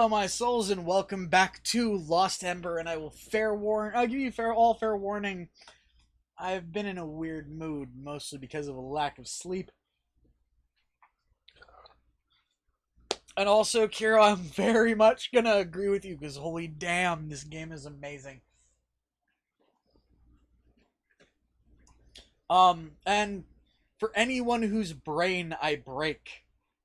Hello, my souls, and welcome back to Lost Ember. And I will I'll give you fair warning. I've been in a weird mood, mostly because of a lack of sleep. And also, Kiro, I'm very much gonna agree with you because holy damn, this game is amazing. And for anyone whose brain I break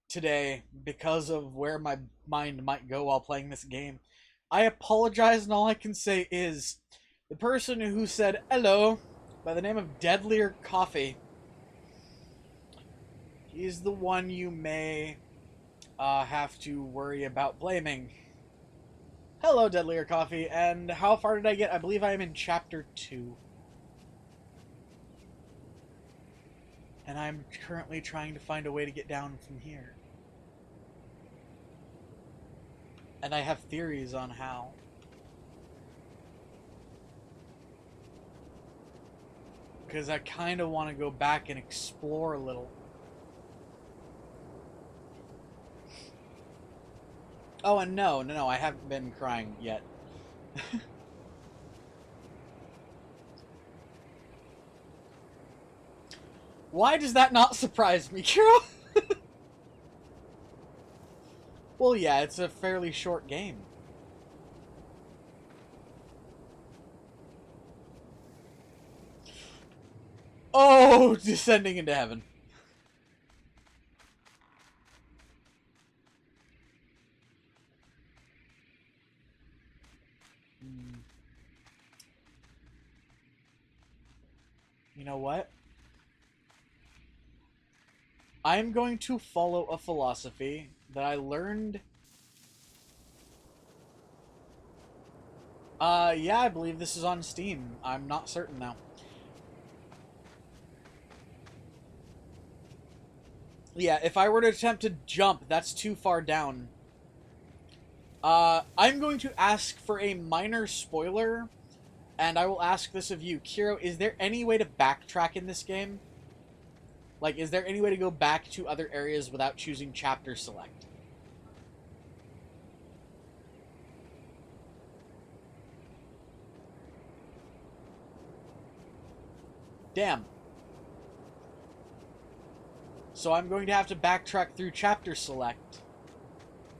today because of where my mind might go while playing this game, I apologize, and all I can say is the person who said hello by the name of Deadlier Coffee, he's the one you may have to worry about blaming. Hello, Deadlier Coffee, and how far did I get? I believe I am in Chapter 2. And I'm currently trying to find a way to get down from here. And I have theories on how. Because I kind of want to go back and explore a little. Oh, and no, I haven't been crying yet. Why does that not surprise me, Kiro? Well, yeah, it's a fairly short game. Oh, descending into heaven. You know what? I'm going to follow a philosophy that I learned. Yeah, I believe this is on Steam. I'm not certain now. Yeah, if I were to attempt to jump, that's too far down. I'm going to ask for a minor spoiler, and I will ask this of you. Kiro, is there any way to backtrack in this game? Like, is there any way to go back to other areas without choosing chapter select? Damn. So I'm going to have to backtrack through chapter select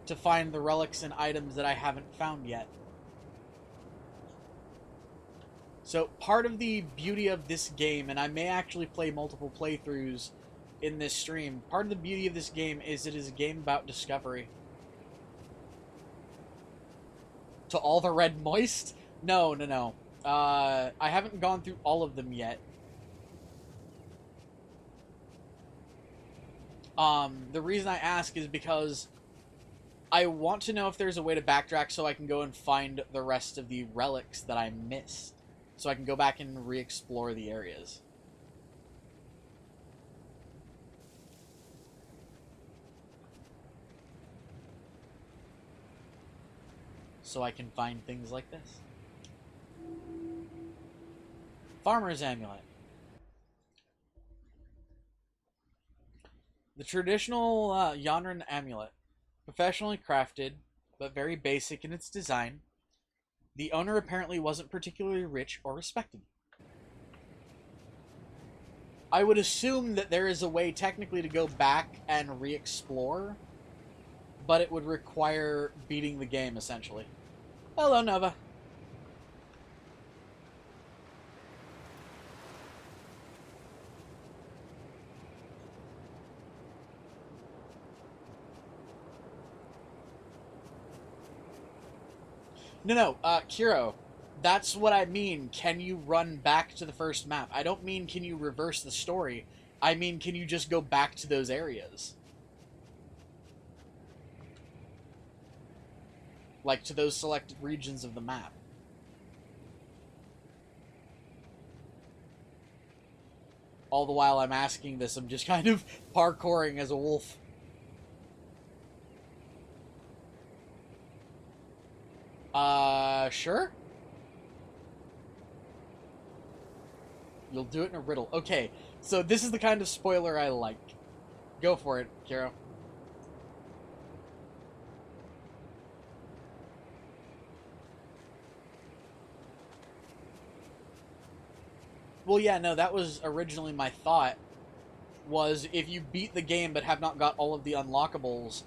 to find the relics and items that I haven't found yet. So part of the beauty of this game, and I may actually play multiple playthroughs in this stream, part of the beauty of this game is it is a game about discovery. To all the red moist? No. I haven't gone through all of them yet. The reason I ask is because I want to know if there's a way to backtrack so I can go and find the rest of the relics that I missed. So I can go back and re-explore the areas. So I can find things like this. Farmer's Amulet. The traditional Yanran amulet. Professionally crafted, but very basic in its design. The owner apparently wasn't particularly rich or respected. I would assume that there is a way technically to go back and re-explore, but it would require beating the game, essentially. Hello, Nova. No, Kiro, that's what I mean. Can you run back to the first map? I don't mean can you reverse the story. I mean, can you just go back to those areas? Like, to those selected regions of the map. All the while I'm asking this, I'm just kind of parkouring as a wolf. Sure? You'll do it in a riddle. Okay, so this is the kind of spoiler I like. Go for it, Kiro. Well, yeah, no, that was originally my thought, was if you beat the game but have not got all of the unlockables,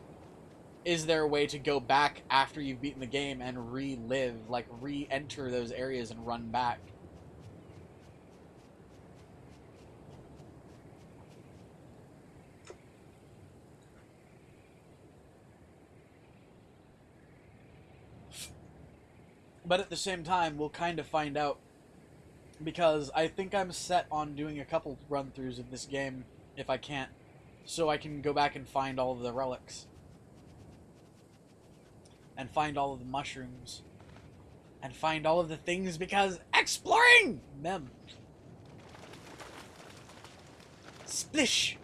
is there a way to go back after you've beaten the game and relive, like re-enter those areas and run back? But at the same time, we'll kind of find out, because I think I'm set on doing a couple run-throughs of this game, if I can't, so I can go back and find all of the relics. And find all of the mushrooms. And find all of the things, because exploring! Mem. Splish!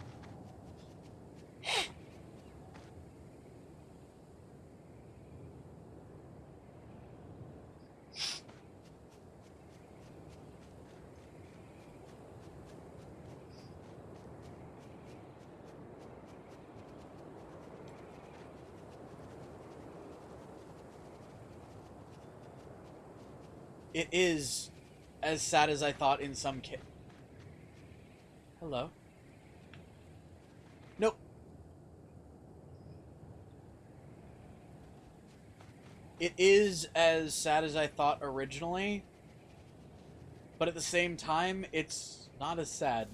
It is as sad as I thought in some kit. Hello. Nope. It is as sad as I thought originally, but at the same time, it's not as sad.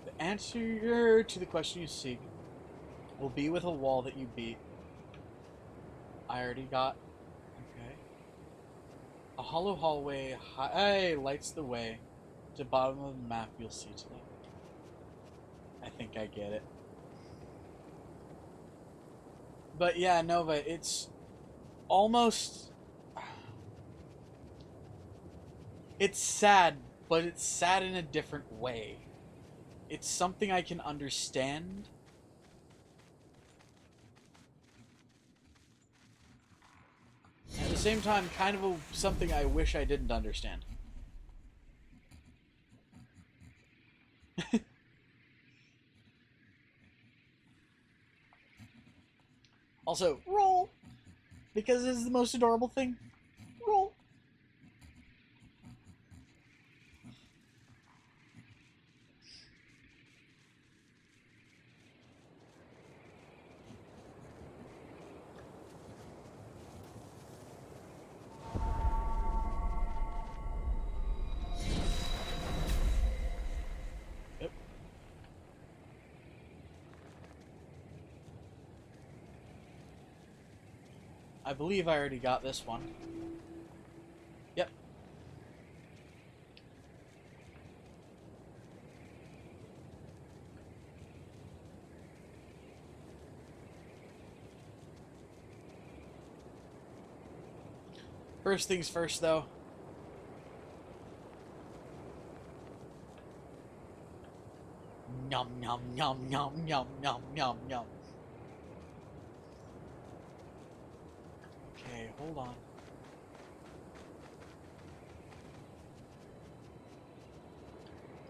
The answer to the question you seek will be with a wall that you beat. I already got. Okay. A hollow hallway high lights the way to the bottom of the map you'll see today. I think I get it. But yeah, Nova, it's almost... It's sad, but it's sad in a different way. It's something I can understand. At the same time, kind of something I wish I didn't understand. Also, roll! Because this is the most adorable thing. Roll! Yep. I believe I already got this one. Yep. First things first, though. Yum, yum, yum, yum, yum, yum, yum, yum. Okay, hold on.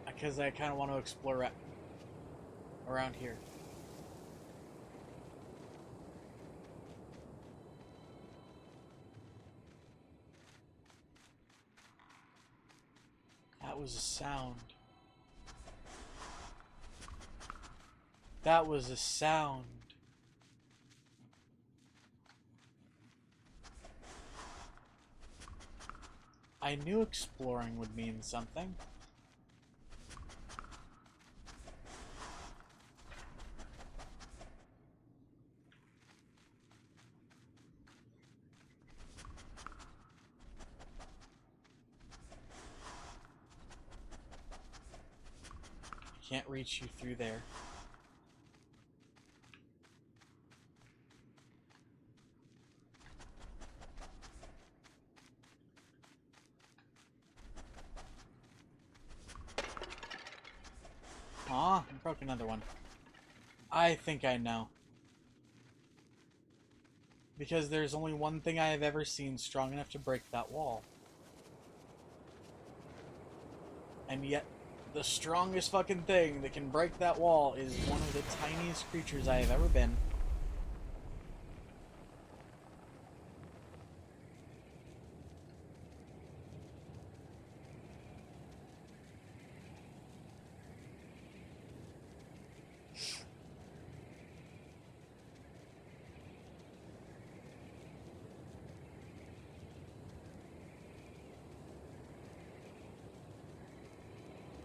Because I kind of want to explore around here. That was a sound. That was a sound. I knew exploring would mean something. I can't reach you through there. Aw, I broke another one. I think I know. Because there's only one thing I have ever seen strong enough to break that wall. And yet, the strongest fucking thing that can break that wall is one of the tiniest creatures I have ever been.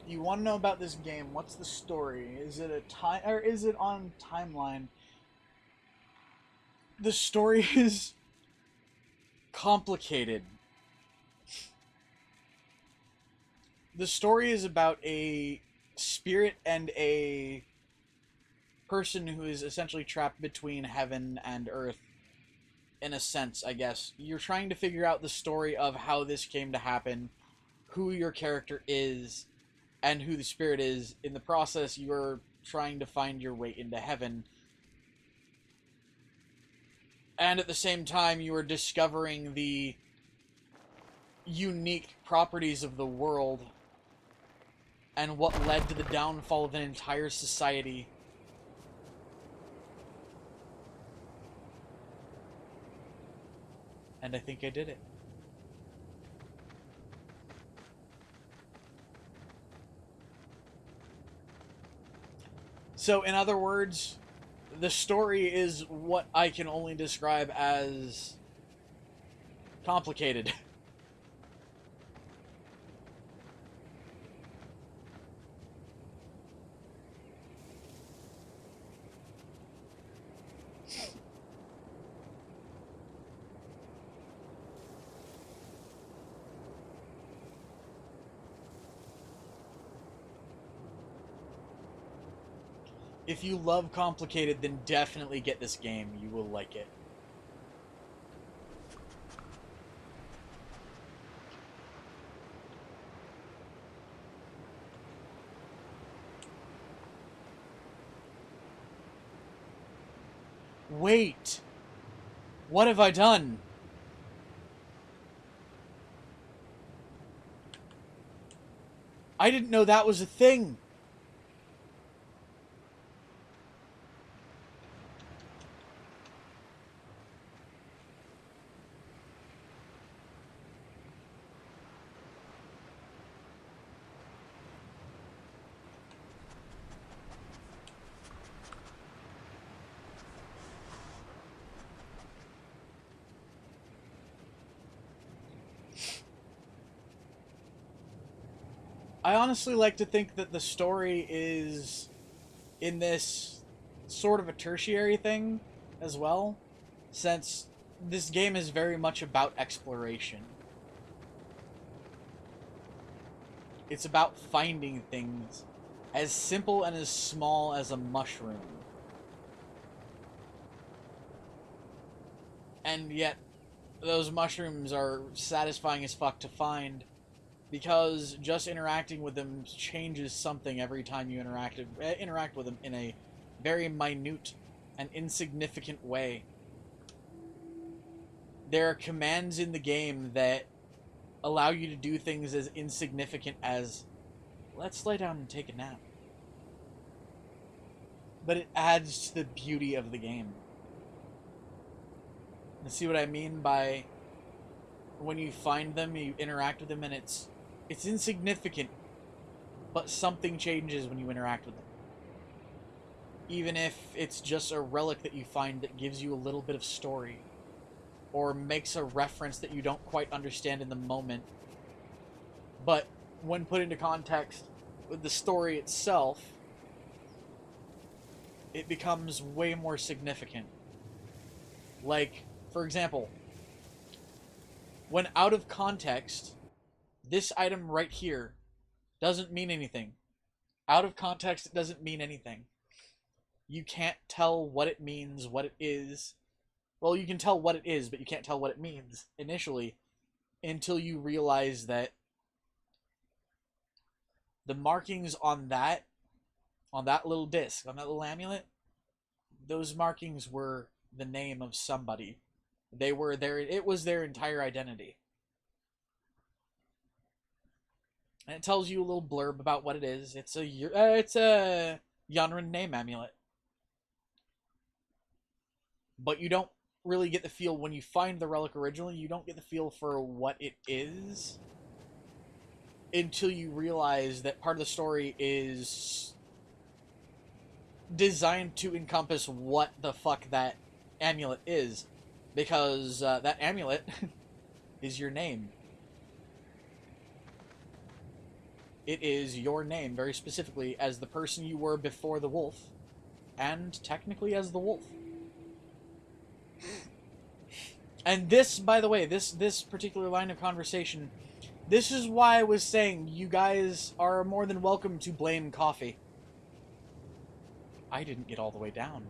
You want to know about this game? What's the story? Is it a time or is it on timeline? The story is complicated. The story is about a spirit and a person who is essentially trapped between heaven and earth, in a sense, I guess. You're trying to figure out the story of how this came to happen, who your character is, and who the spirit is. In the process, you're trying to find your way into heaven. And at the same time, you are discovering the unique properties of the world and what led to the downfall of an entire society. And I think I did it. So, in other words, the story is what I can only describe as complicated. If you love complicated, then definitely get this game. You will like it. Wait! What have I done? I didn't know that was a thing! I honestly like to think that the story is in this sort of a tertiary thing as well, since this game is very much about exploration. It's about finding things as simple and as small as a mushroom. And yet, those mushrooms are satisfying as fuck to find, because just interacting with them changes something every time you interact with them in a very minute and insignificant way. There are commands in the game that allow you to do things as insignificant as, let's lay down and take a nap. But it adds to the beauty of the game. And see what I mean by when you find them, you interact with them, and it's insignificant, but something changes when you interact with them. Even if it's just a relic that you find that gives you a little bit of story, or makes a reference that you don't quite understand in the moment, but when put into context with the story itself, it becomes way more significant. Like, for example, when out of context, this item right here doesn't mean anything. Out of context, it doesn't mean anything. You can't tell what it means, what it is. Well, you can tell what it is, but you can't tell what it means initially until you realize that the markings on that little disc, on that little amulet, those markings were the name of somebody. They were their, it was their entire identity. And it tells you a little blurb about what it is. It's a Yanran name amulet. But you don't really get the feel when you find the relic originally, you don't get the feel for what it is until you realize that part of the story is designed to encompass what the fuck that amulet is. Because that amulet is your name. It is your name, very specifically, as the person you were before the wolf, and technically as the wolf. And this, by the way, this particular line of conversation, this is why I was saying you guys are more than welcome to blame coffee. I didn't get all the way down.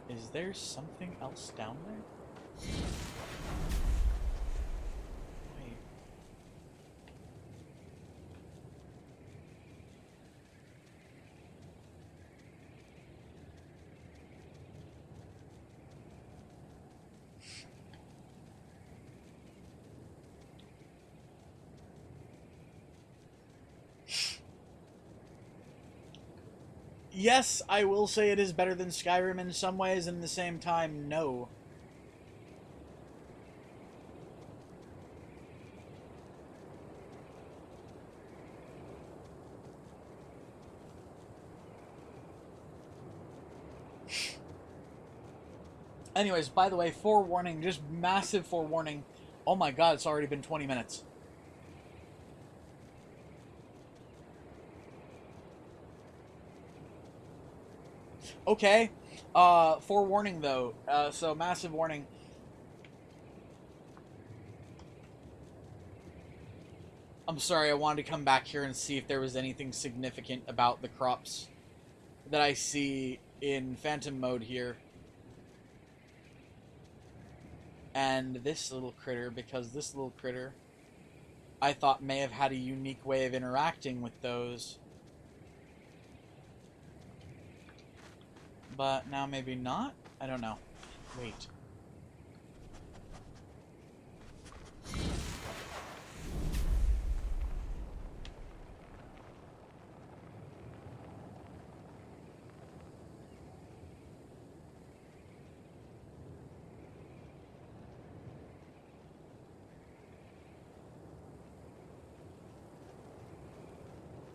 Is there something else down there? Wait. Yes, I will say it is better than Skyrim in some ways, and at the same time, no. Anyways, by the way, forewarning, just massive forewarning. Oh my god, it's already been 20 minutes. Okay. Forewarning though. So massive warning. I'm sorry, I wanted to come back here and see if there was anything significant about the crops that I see in Phantom mode here. And this little critter, because this little critter, I thought may have had a unique way of interacting with those. But now maybe not? I don't know. Wait.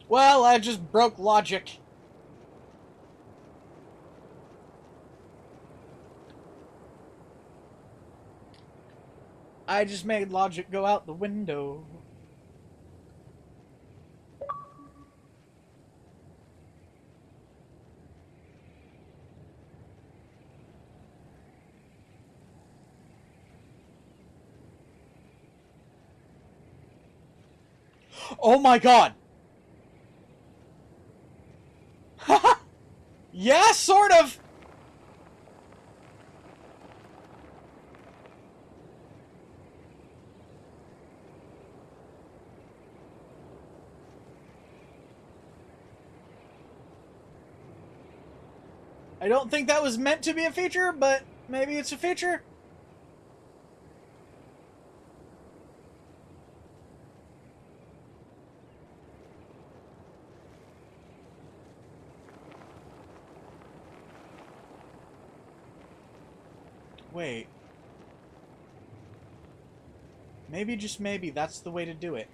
Well, I just broke logic. I just made logic go out the window. Oh my god! Yeah, sort of! I don't think that was meant to be a feature, but maybe it's a feature? Wait. Maybe, just maybe, that's the way to do it.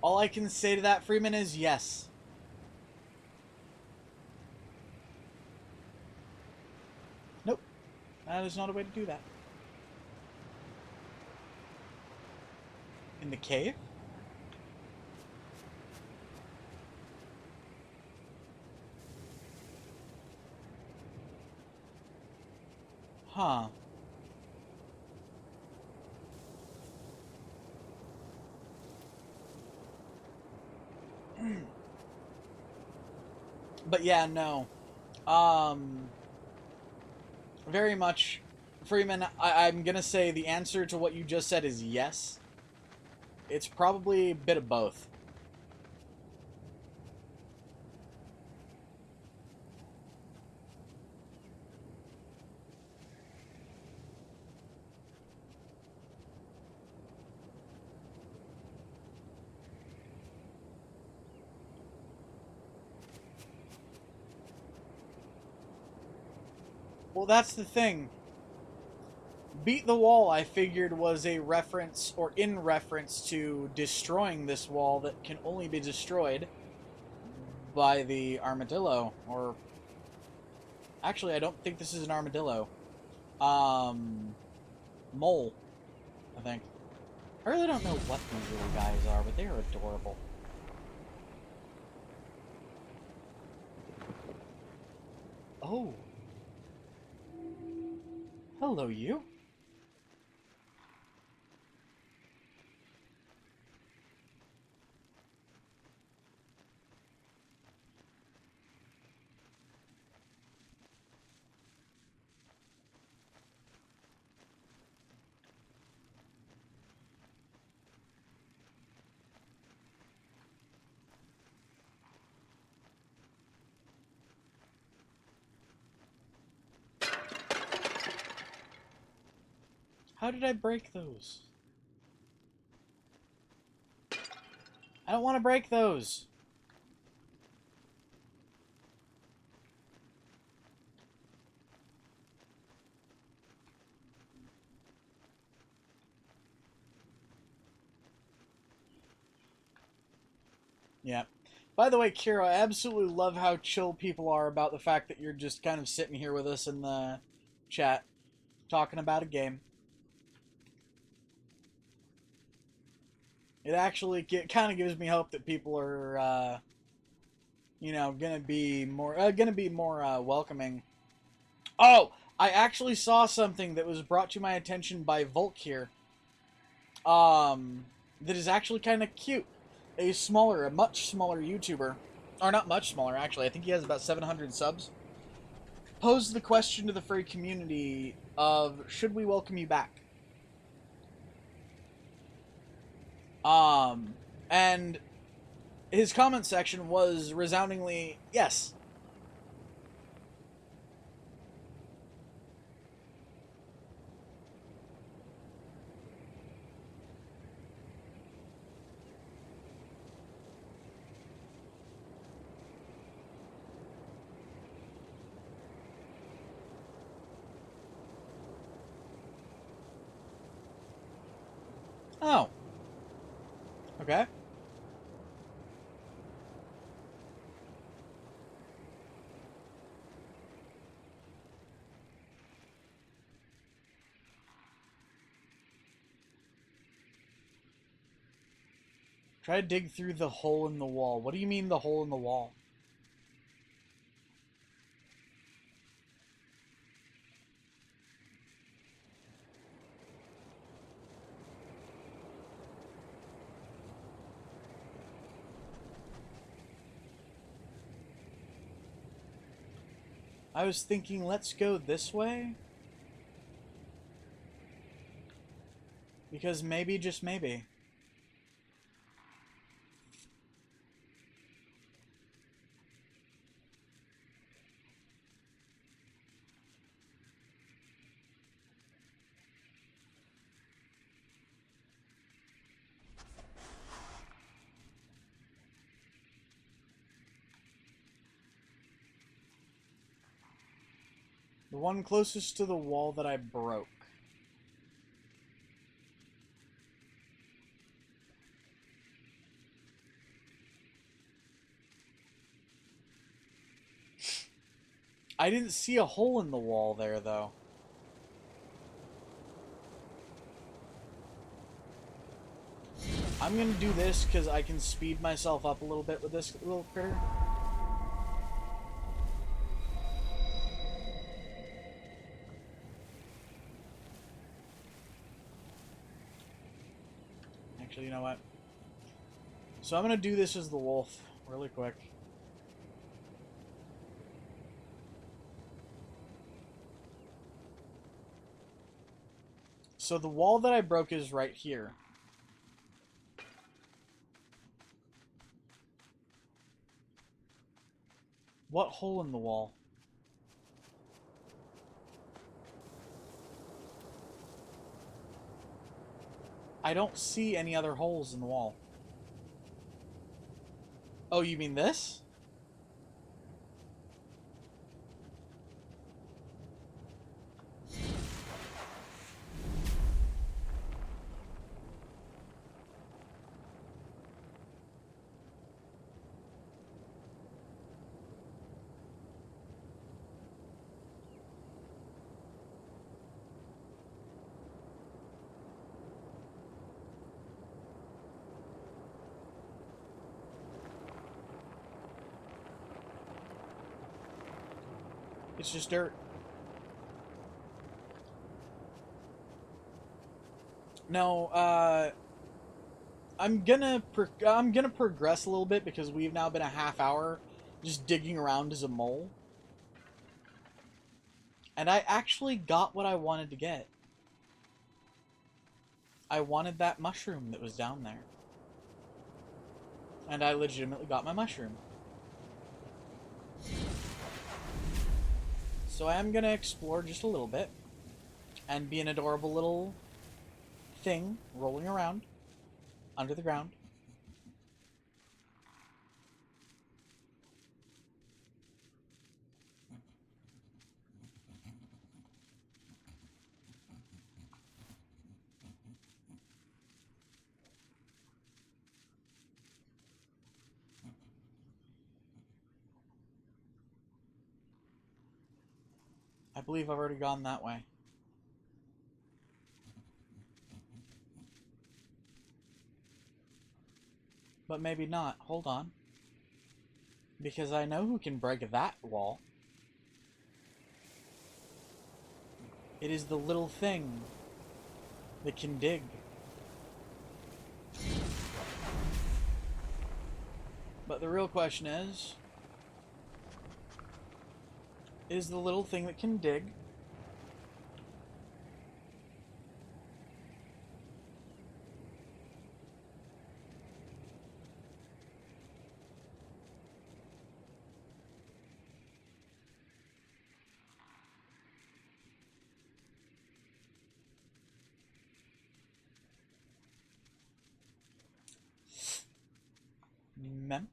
All I can say to that, Freeman, is yes. Nope. That is not a way to do that. In the cave? Huh. But yeah, no. Um, very much, Freeman. I'm gonna say the answer to what you just said is yes. It's probably a bit of both. Well, that's the thing. Beat the wall, I figured, was a reference, or in reference to destroying this wall that can only be destroyed by the armadillo. Or, actually, I don't think this is an armadillo. Um, Mole, I think. I really don't know what these little guys are, but they are adorable. Oh. Hello, you. How did I break those? I don't want to break those. Yeah. By the way, Kira, I absolutely love how chill people are about the fact that you're just kind of sitting here with us in the chat, talking about a game. It actually kind of gives me hope that people are, gonna be more welcoming. Oh, I actually saw something that was brought to my attention by Volk here. That is actually kind of cute. A much smaller YouTuber, or not much smaller actually. I think he has about 700 subs. Posed the question to the furry community of should we welcome you back? Um, and his comment section was resoundingly yes. Oh, okay. Try to dig through the hole in the wall. What do you mean the hole in the wall? I was thinking, let's go this way. Because maybe, just maybe. The one closest to the wall that I broke. I didn't see a hole in the wall there, though. I'm gonna do this because I can speed myself up a little bit with this little critter. Actually, you know what? So I'm gonna do this as the wolf, really quick. So the wall that I broke is right here. What hole in the wall? I don't see any other holes in the wall. Oh, you mean this? It's just dirt. No, I'm gonna progress a little bit because we've now been a half hour just digging around as a mole. And I actually got what I wanted to get. I wanted that mushroom that was down there. And I legitimately got my mushroom. So I am gonna explore just a little bit and be an adorable little thing rolling around under the ground. I believe I've already gone that way. But maybe not. Hold on. Because I know who can break that wall. It is the little thing that can dig. But the real question is the little thing that can dig mem?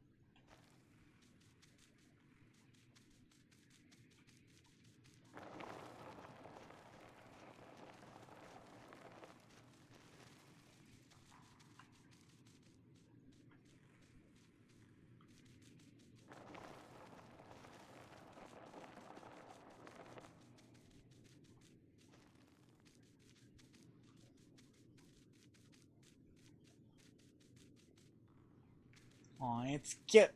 Aw, it's cute.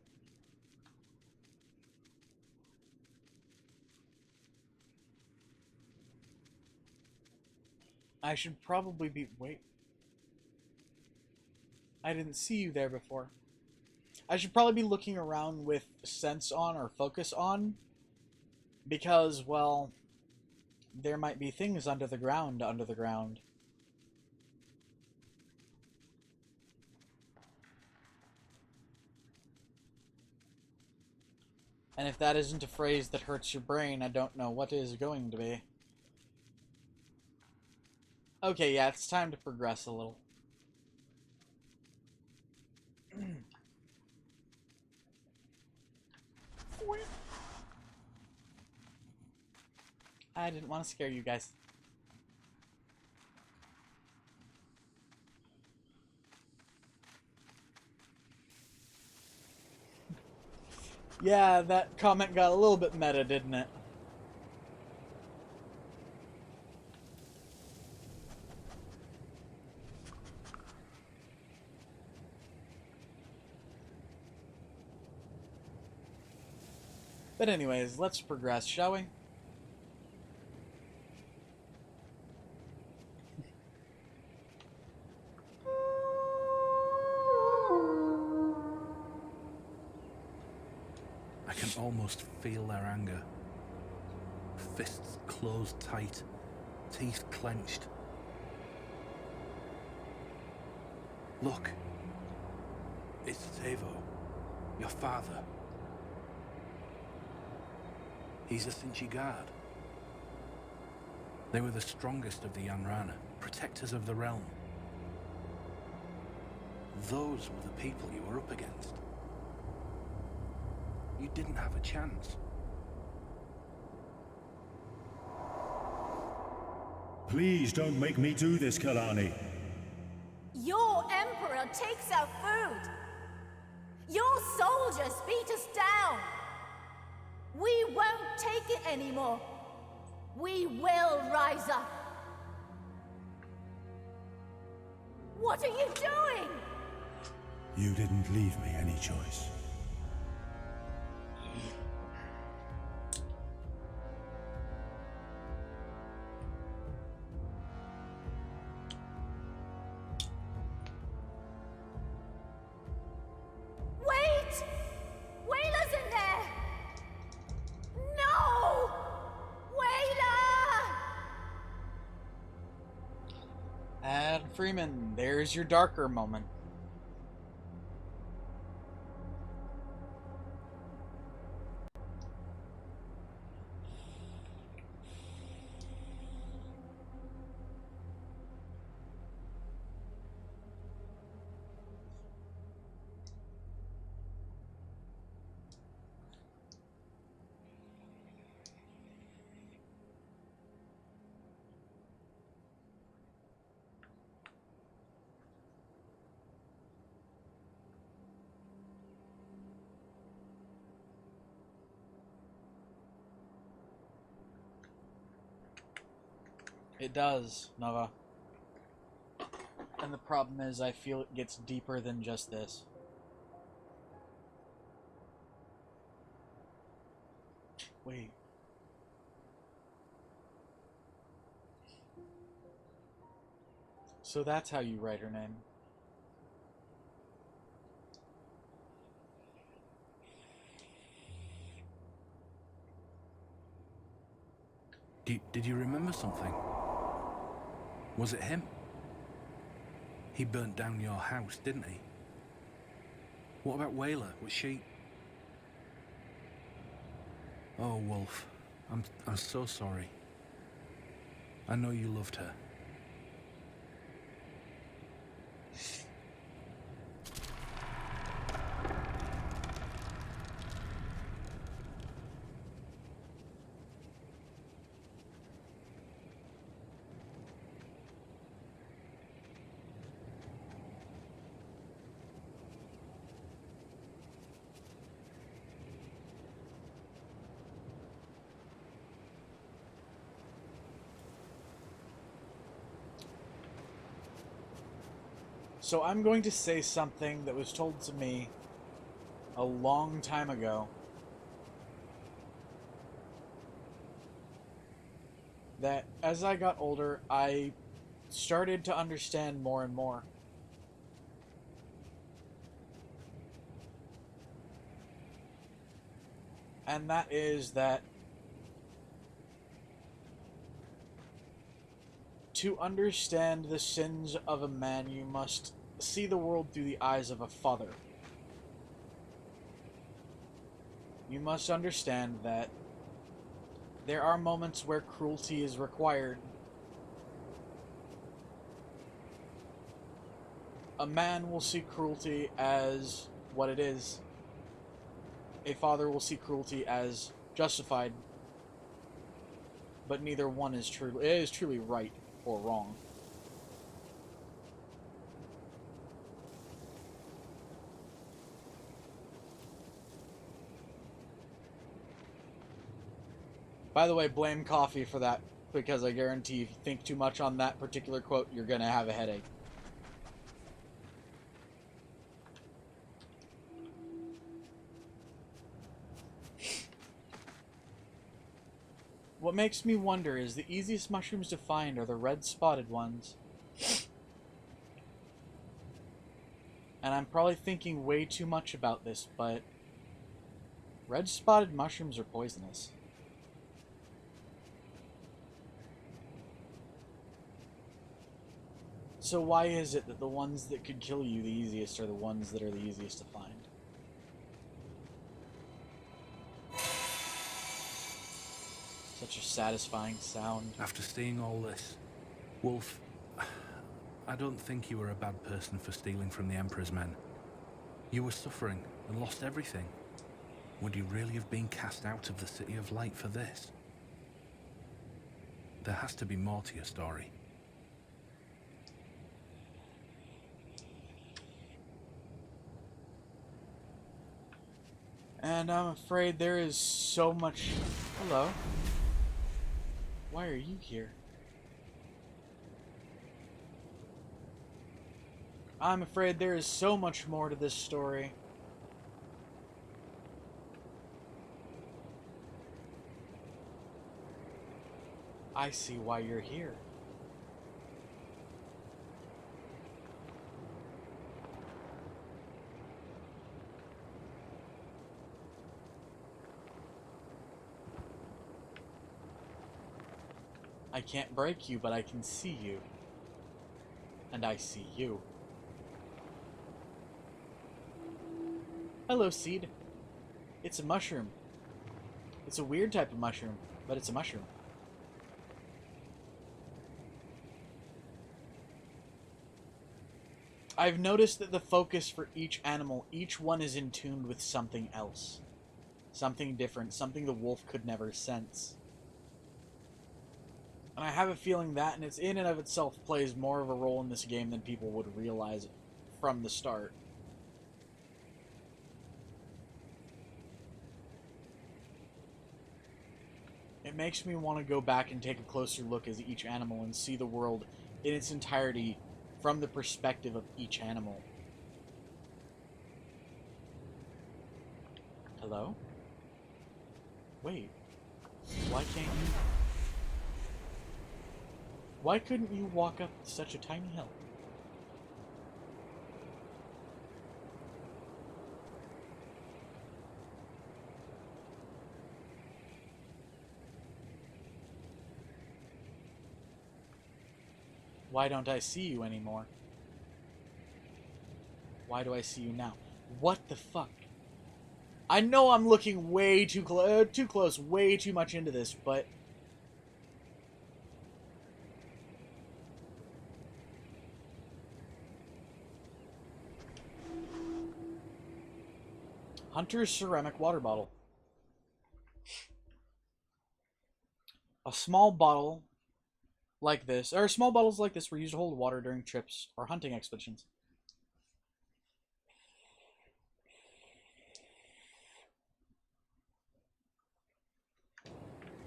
I should probably be... Wait. I didn't see you there before. I should probably be looking around with sense on or focus on. Because, well, there might be things under the ground. And if that isn't a phrase that hurts your brain, I don't know what is going to be. Okay, yeah, it's time to progress a little. I didn't want to scare you guys. Yeah, that comment got a little bit meta, didn't it? But anyways, let's progress, shall we? I can almost feel their anger. Fists closed tight, teeth clenched. Look. It's Tevo, your father. He's a Sinchi guard. They were the strongest of the Yanrana, protectors of the realm. Those were the people you were up against. You didn't have a chance. Please don't make me do this, Kalani. Your Emperor takes our food. Your soldiers beat us down. We won't take it anymore. We will rise up. What are you doing? You didn't leave me any choice. Wait! Wayla's in there! No! Wayla! And Freeman, there's your darker moment. It does, Nova. And the problem is, I feel it gets deeper than just this. Wait. So that's how you write her name. Did you remember something? Was it him? He burnt down your house, didn't he? What about Wayla? Was she... Oh, Wolf. I'm so sorry. I know you loved her. So I'm going to say something that was told to me a long time ago. That as I got older, I started to understand more and more. And that is that to understand the sins of a man, you must see the world through the eyes of a father. You must understand that there are moments where cruelty is required. A man will see cruelty as what it is. A father will see cruelty as justified. But neither one is truly right or wrong. By the way, blame coffee for that, because I guarantee if you think too much on that particular quote, you're gonna have a headache. What makes me wonder is the easiest mushrooms to find are the red spotted ones. And I'm probably thinking way too much about this, but red spotted mushrooms are poisonous. So why is it that the ones that could kill you the easiest are the ones that are the easiest to find? Such a satisfying sound. After seeing all this, Wolf, I don't think you were a bad person for stealing from the Emperor's men. You were suffering and lost everything. Would you really have been cast out of the City of Light for this? There has to be more to your story. And I'm afraid there is so much... Hello? Why are you here? I'm afraid there is so much more to this story. I see why you're here. I can't break you, but I can see you. And I see you. Hello, seed. It's a mushroom. It's a weird type of mushroom, but it's a mushroom. I've noticed that the focus for each animal, each one is in tune with something else. Something different, something the wolf could never sense. And I have a feeling that in and of itself plays more of a role in this game than people would realize from the start. It makes me want to go back and take a closer look at each animal and see the world in its entirety from the perspective of each animal. Hello? Wait. Why can't you... Why couldn't you walk up such a tiny hill? Why don't I see you anymore? Why do I see you now? What the fuck? I know I'm looking way too close, way too much into this, but... Hunter's ceramic water bottle. A small bottle like this, or small bottles like this were used to hold water during trips or hunting expeditions.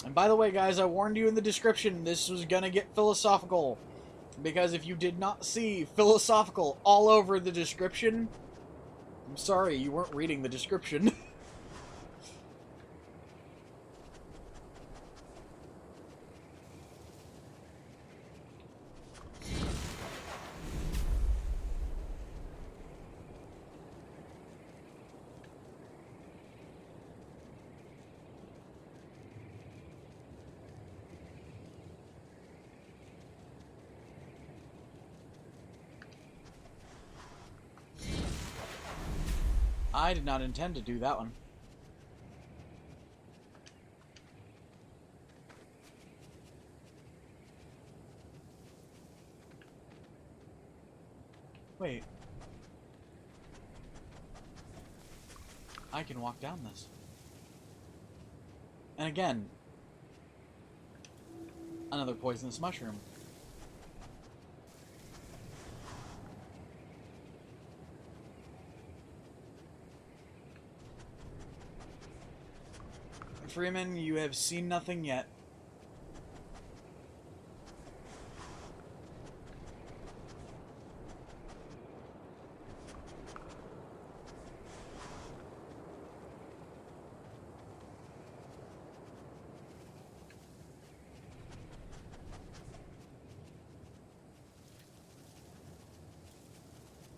And by the way, guys, I warned you in the description, this was gonna get philosophical. Because if you did not see philosophical all over the description, I'm sorry, you weren't reading the description. I did not intend to do that one. Wait. I can walk down this. And again, another poisonous mushroom. Freeman, you have seen nothing yet.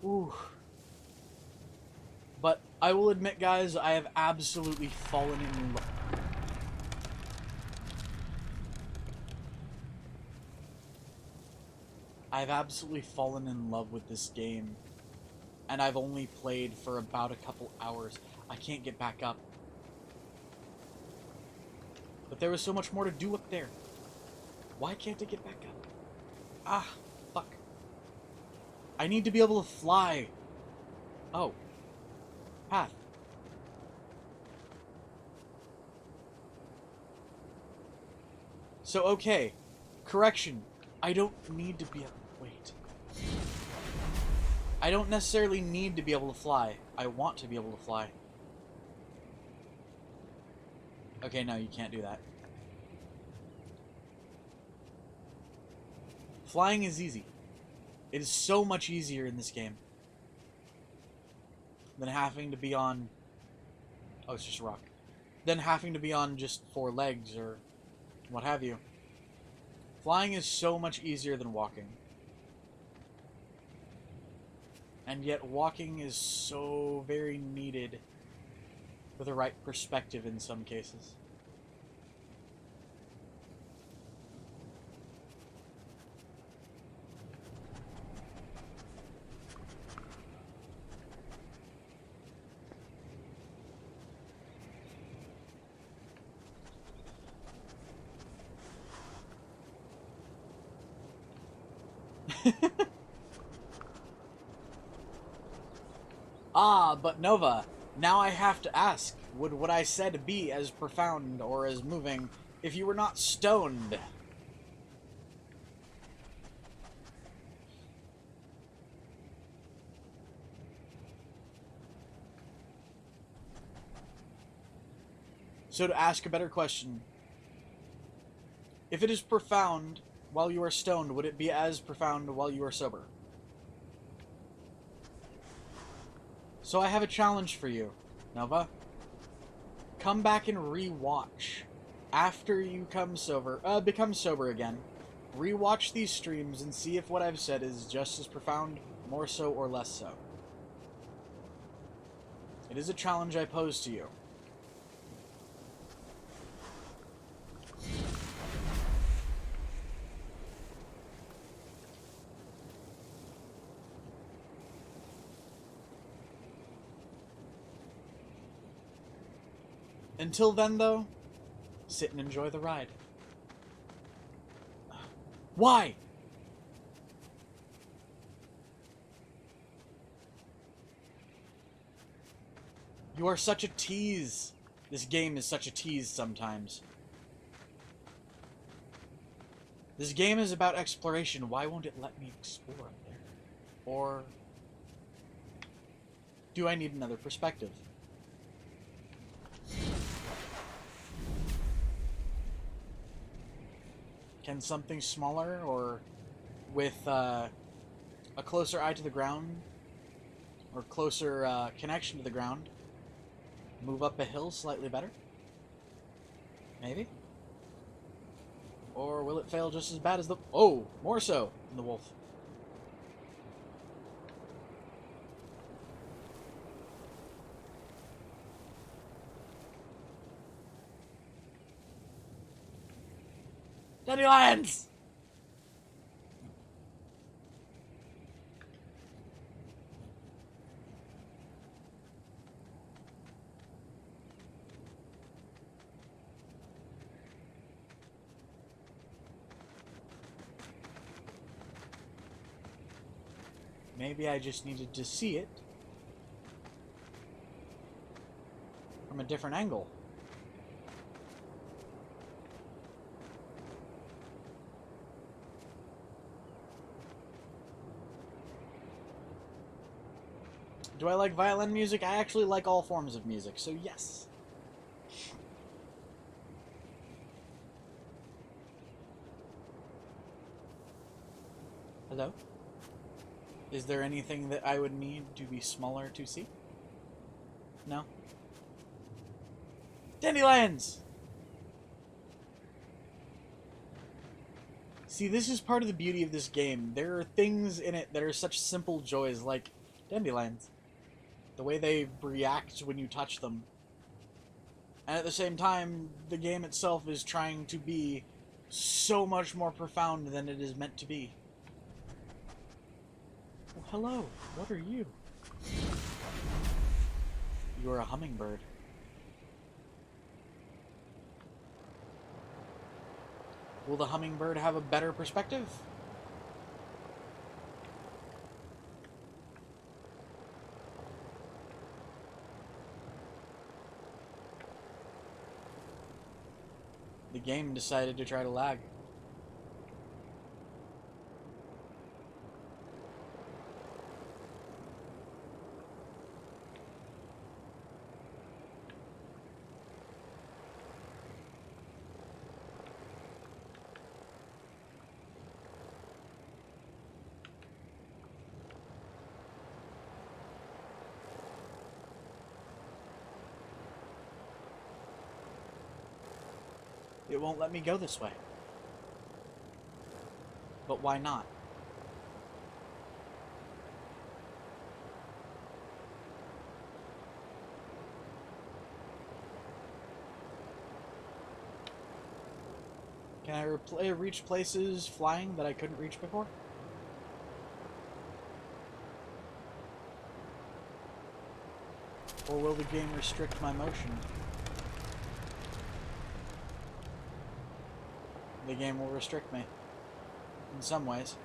Ooh. But I will admit, guys, I have absolutely fallen in love. I've absolutely fallen in love with this game, and I've only played for about a couple hours. I can't get back up. But there was so much more to do up there. Why can't I get back up? Ah, fuck. I need to be able to fly. Oh. Path. So, okay. Correction. I don't need to be able... Wait. I don't necessarily need to be able to fly. I want to be able to fly. Okay, no, you can't do that. Flying is easy. It is so much easier in this game than having to be on... Oh, it's just a rock. Than having to be on just 4 legs or what have you. Flying is so much easier than walking. And yet walking is so very needed for the right perspective in some cases. Ah, but Nova, now I have to ask, would what I said be as profound or as moving if you were not stoned? So to ask a better question, if it is profound while you are stoned, would it be as profound while you are sober? So I have a challenge for you, Nova. Come back and re-watch after you become sober again. Re-watch these streams and see if what I've said is just as profound, more so, or less so. It is a challenge I pose to you. Until then, though, sit and enjoy the ride. Why? You are such a tease. This game is such a tease sometimes. This game is about exploration. Why won't it let me explore up there? Or do I need another perspective? Can something smaller or with a closer eye to the ground or closer connection to the ground move up a hill slightly better? Maybe? Or will it fail just as bad as the... Oh! More so than the wolf. Dandelions! Maybe I just needed to see it from a different angle. Do I like violin music? I actually like all forms of music, so yes. Hello? Is there anything that I would need to be smaller to see? No? Dandelions! See, this is part of the beauty of this game. There are things in it that are such simple joys, like dandelions. The way they react when you touch them. And at the same time, the game itself is trying to be so much more profound than it is meant to be. Well, hello. What are you? You are a hummingbird. Will the hummingbird have a better perspective? The game decided to try to lag. It won't let me go this way. But why not? Can I reach places flying that I couldn't reach before? Or will the game restrict my motion? The game will restrict me. In some ways.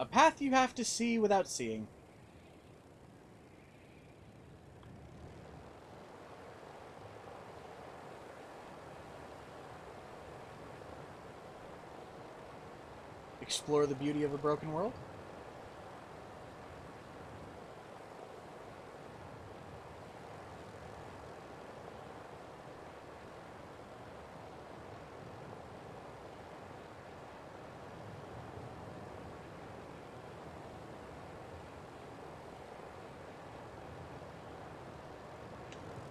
A path you have to see without seeing. Explore the beauty of a broken world?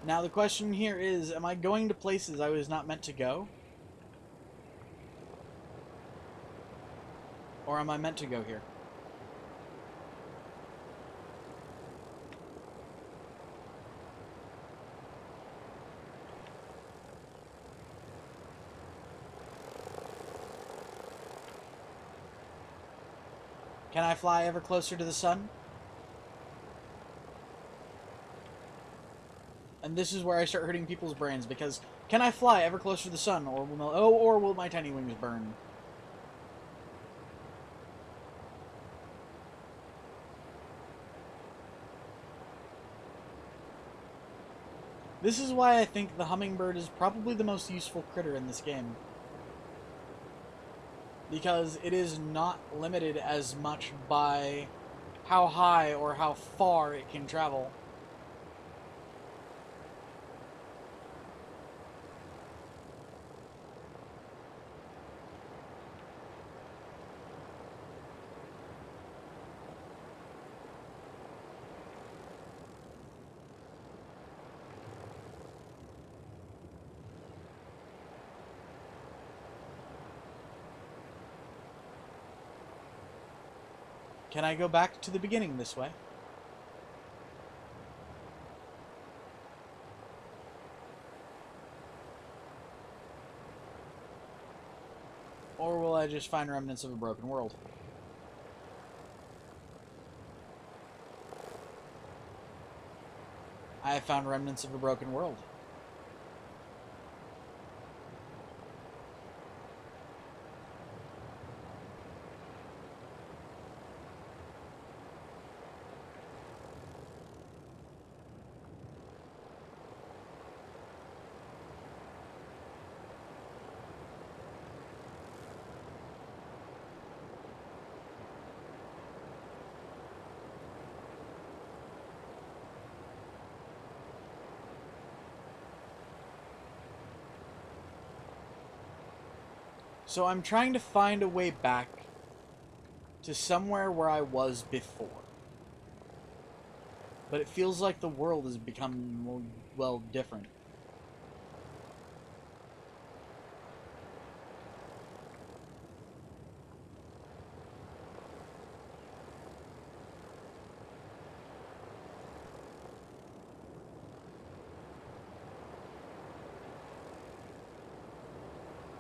Now the question here is, am I going to places I was not meant to go? Or am I meant to go here? Can I fly ever closer to the sun? And this is where I start hurting people's brains, because can I fly ever closer to the sun, or will my tiny wings burn? This is why I think the hummingbird is probably the most useful critter in this game. Because it is not limited as much by how high or how far it can travel. Can I go back to the beginning this way? Or will I just find remnants of a broken world? I have found remnants of a broken world. So I'm trying to find a way back to somewhere where I was before. But it feels like the world has become, well, different.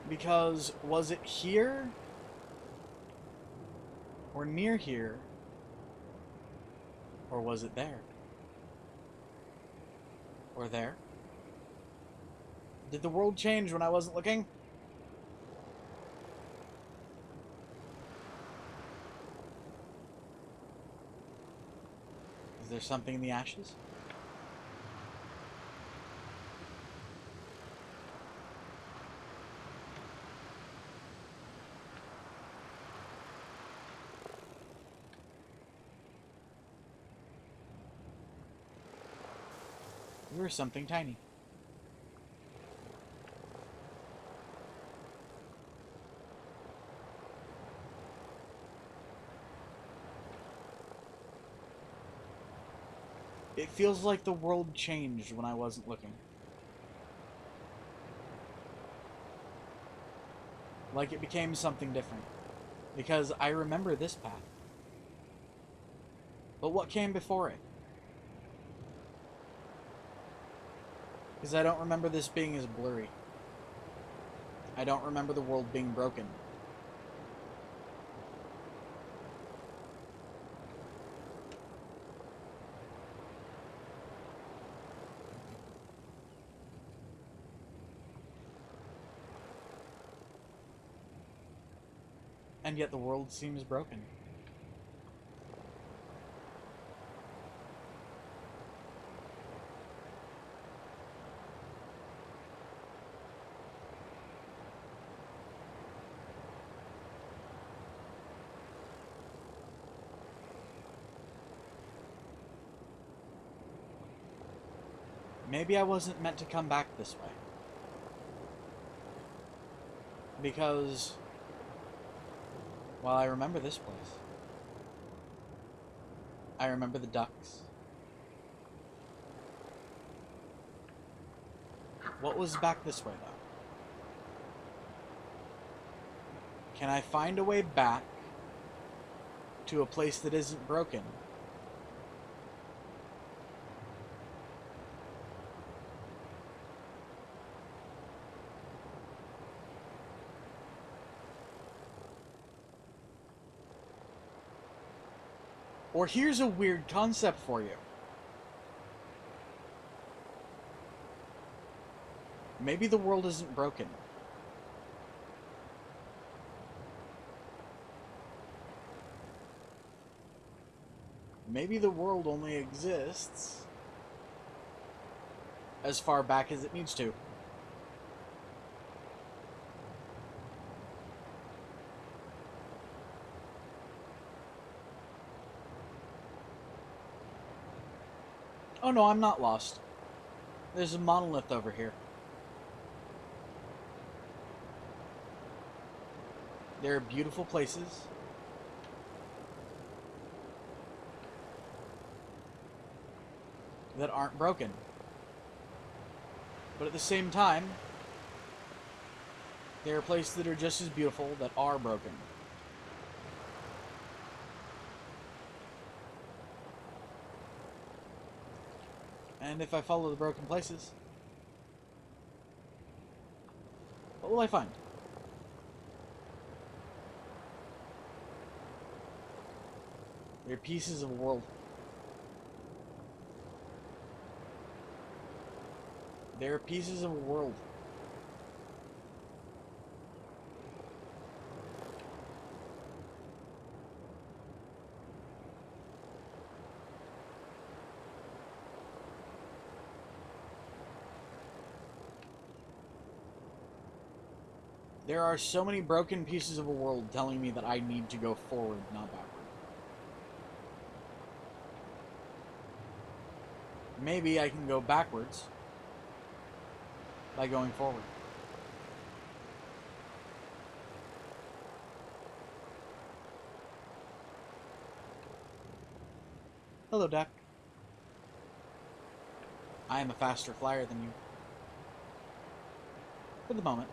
Because was it here? Or near here? Or was it there? Or there? Did the world change when I wasn't looking? Is there something in the ashes? You were something tiny. It feels like the world changed when I wasn't looking. Like it became something different. Because I remember this path. But what came before it? Because I don't remember this being as blurry. I don't remember the world being broken. And yet the world seems broken. Maybe I wasn't meant to come back this way. Because, well, I remember this place. I remember the ducks. What was back this way, though? Can I find a way back to a place that isn't broken? Or here's a weird concept for you. Maybe the world isn't broken. Maybe the world only exists as far back as it needs to. Oh no, I'm not lost. There's a monolith over here. There are beautiful places. That aren't broken. But at the same time, there are places that are just as beautiful that are broken. And if I follow the broken places, what will I find? They're pieces of a world. They're pieces of a world. There are so many broken pieces of a world telling me that I need to go forward, not backward. Maybe I can go backwards by going forward. Hello, Duck. I am a faster flyer than you. For the moment.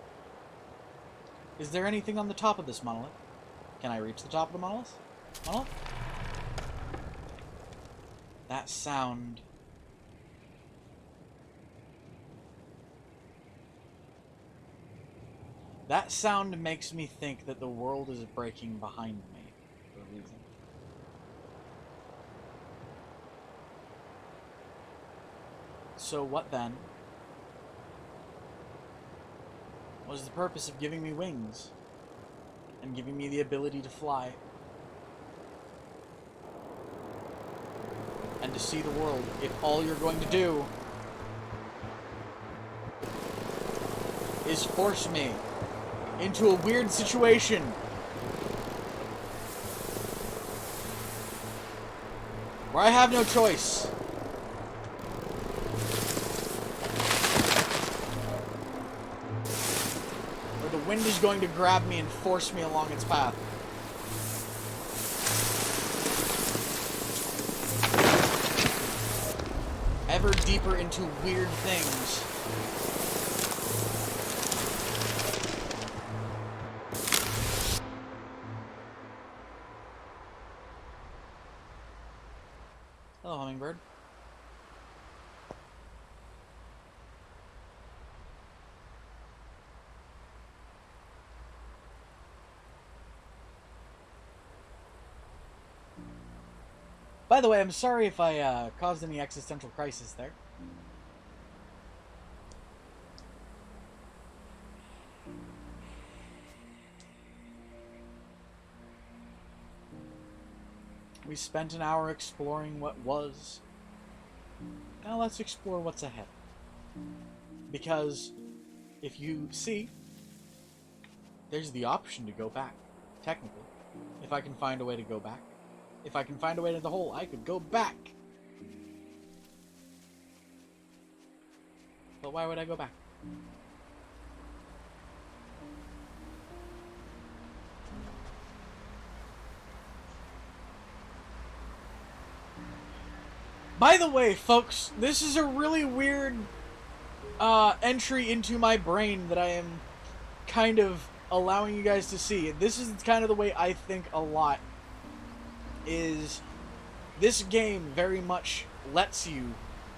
Is there anything on the top of this monolith? Can I reach the top of the monolith? Monolith? That sound. That sound makes me think that the world is breaking behind me for a reason. So what then was the purpose of giving me wings and giving me the ability to fly and to see the world if all you're going to do is force me into a weird situation where I have no choice? Where the wind is going to grab me and force me along its path. Ever deeper into weird things. Hello, hummingbird. By the way, I'm sorry if I caused any existential crisis there. We spent an hour exploring what was. Now let's explore what's ahead. Because if you see, there's the option to go back, technically. If I can find a way to go back. If I can find a way to the hole, I could go back. But why would I go back? By the way, folks, this is a really weird entry into my brain that I am kind of allowing you guys to see. This is kind of the way I think a lot. Is this game very much lets you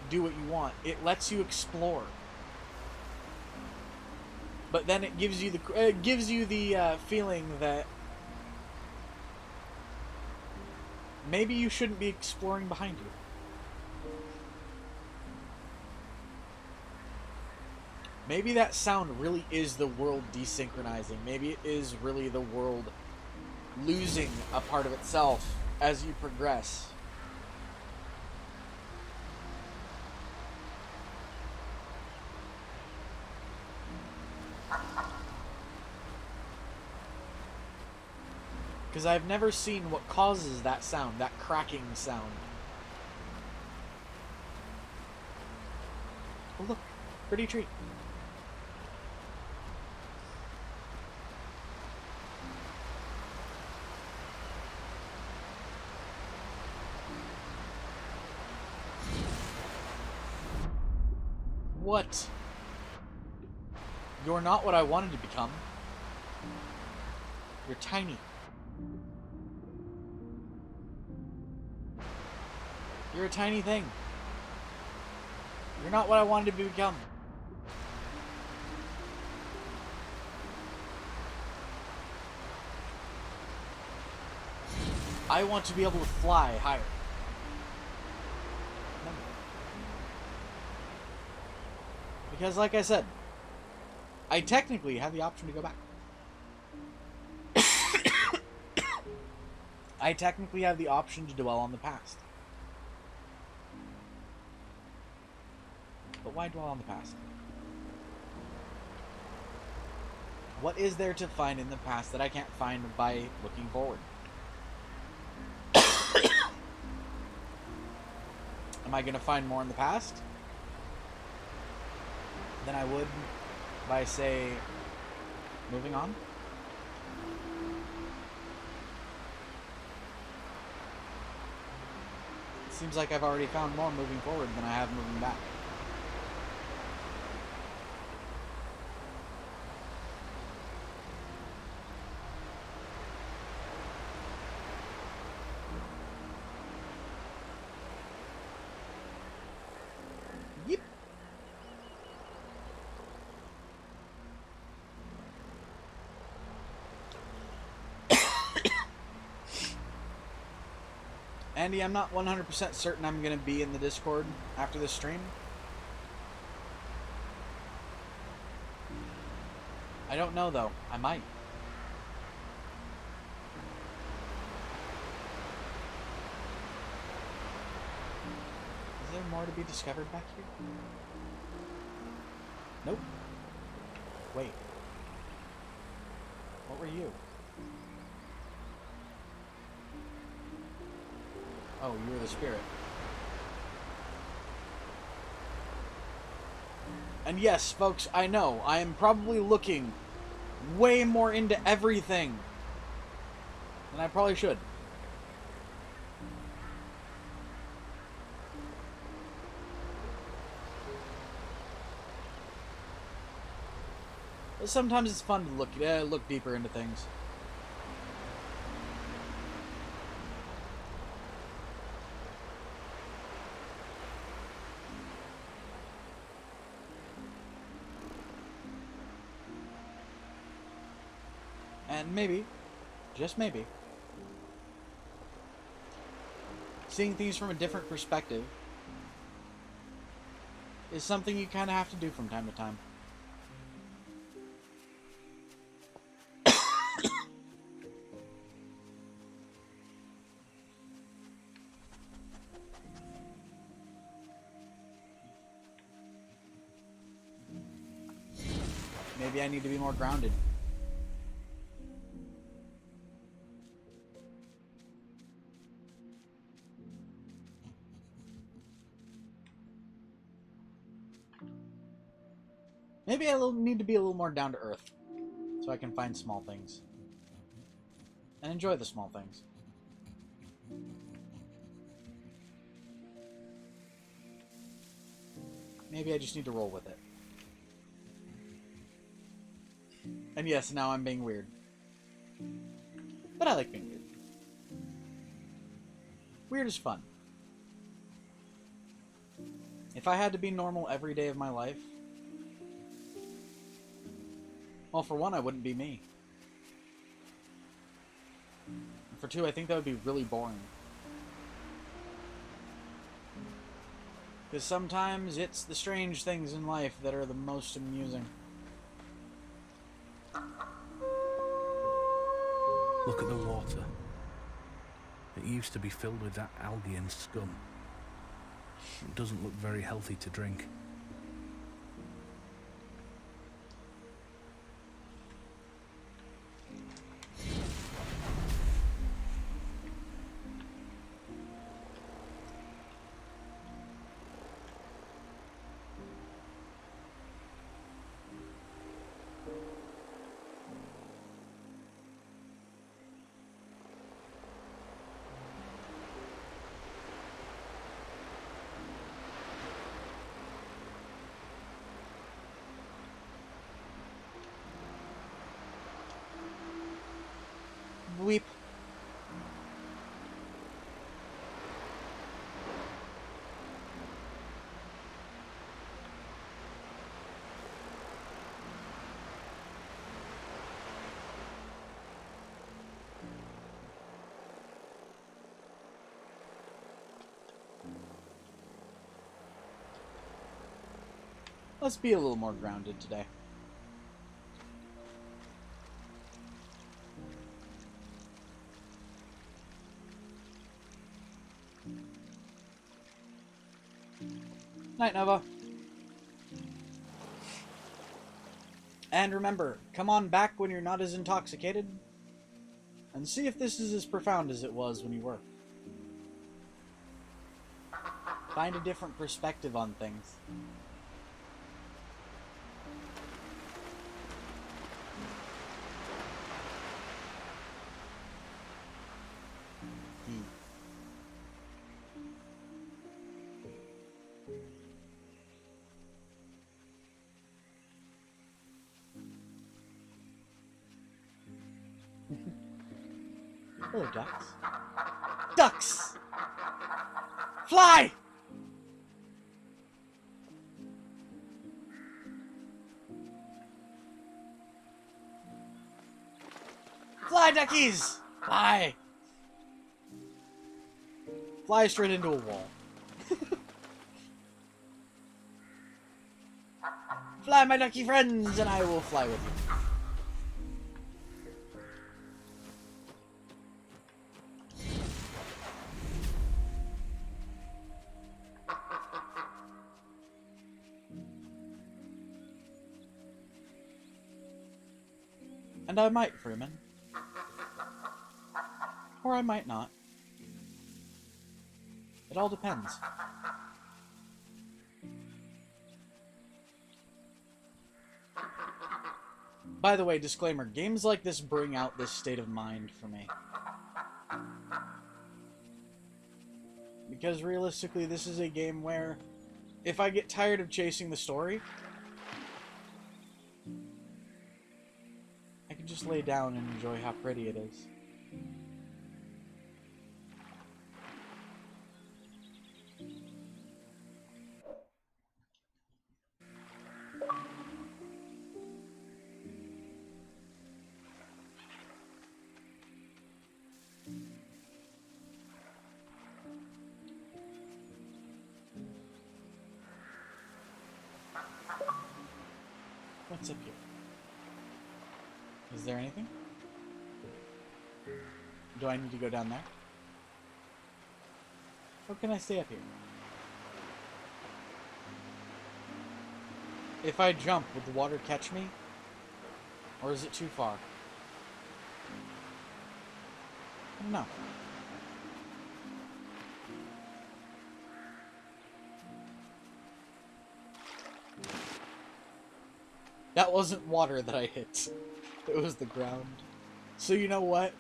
do what you want. It lets you explore. But then it gives you the feeling that maybe you shouldn't be exploring behind you. Maybe that sound really is the world desynchronizing. Maybe it is really the world losing a part of itself as you progress. Because I've never seen what causes that sound, that cracking sound. Oh look, pretty tree. What? You're not what I wanted to become. You're tiny. You're a tiny thing. You're not what I wanted to become. I want to be able to fly higher. Because, like I said, I technically have the option to go back. I technically have the option to dwell on the past. But why dwell on the past? What is there to find in the past that I can't find by looking forward? Am I going to find more in the past than I would by, say, moving on? It seems like I've already found more moving forward than I have moving back. Andy, I'm not 100% certain I'm going to be in the Discord after this stream. I don't know, though. I might. Is there more to be discovered back here? Nope. Wait. What were you? Oh, you were the spirit. And yes, folks, I know, I am probably looking way more into everything than I probably should. But sometimes it's fun to look deeper into things. And maybe, just maybe, seeing things from a different perspective is something you kind of have to do from time to time. Maybe I need to be more grounded. Maybe I need to be a little more down to earth so I can find small things and enjoy the small things. Maybe I just need to roll with it. And yes, now I'm being weird. But I like being weird. Weird is fun. If I had to be normal every day of my life, well, for one, I wouldn't be me. And for two, I think that would be really boring. Because sometimes it's the strange things in life that are the most amusing. Look at the water. It used to be filled with that algae and scum. It doesn't look very healthy to drink. Weep. Let's be a little more grounded today. Night, Nova. And remember, come on back when you're not as intoxicated, and see if this is as profound as it was when you were. Find a different perspective on things. Hello, ducks. Ducks! Fly! Fly, duckies! Fly! Fly straight into a wall. Fly, my lucky friends, and I will fly with you. And I might, Freeman. Or I might not. It all depends. By the way, disclaimer, games like this bring out this state of mind for me. Because realistically, this is a game where if I get tired of chasing the story, I can just lay down and enjoy how pretty it is. What's up here? Is there anything? Do I need to go down there? Or can I stay up here? If I jump, would the water catch me? Or is it too far? I don't know. That wasn't water that I hit. It was the ground. So you know what?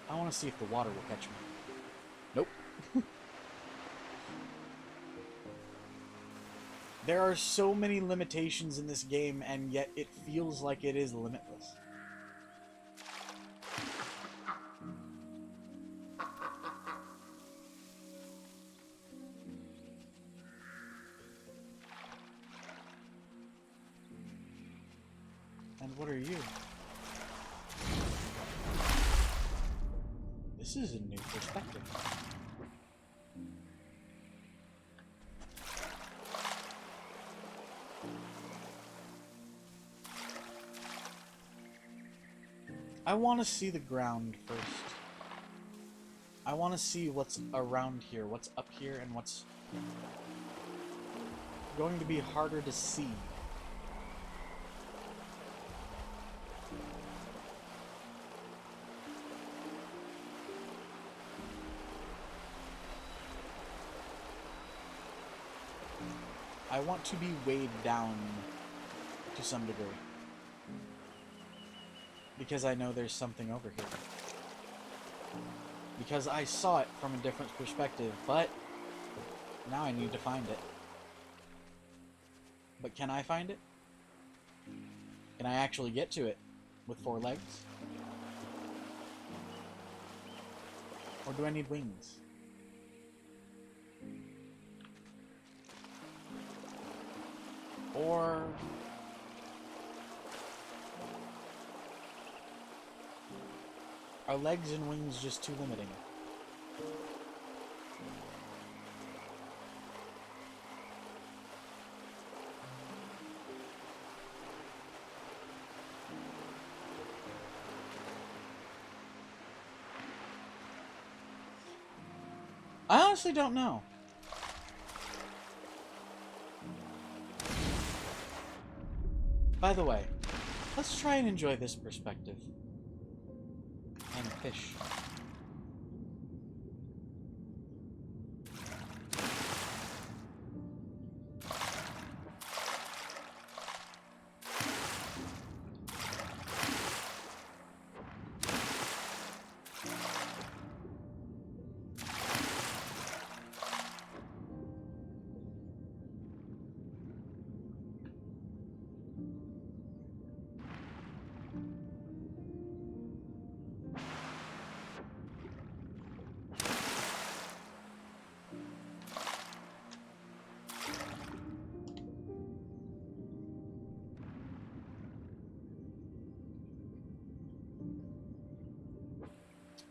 I want to see if the water will catch me. Nope. There are so many limitations in this game, and yet it feels like it is limitless. And what are you? This is a new perspective. I want to see the ground first. I want to see what's around here, what's up here, and what's going to be harder to see. I want to be weighed down to some degree. Because I know there's something over here. Because I saw it from a different perspective, but now I need to find it. But can I find it? Can I actually get to it with 4 legs? Or do I need wings? Or are legs and wings just too limiting? I honestly don't know. By the way, let's try and enjoy this perspective. And fish.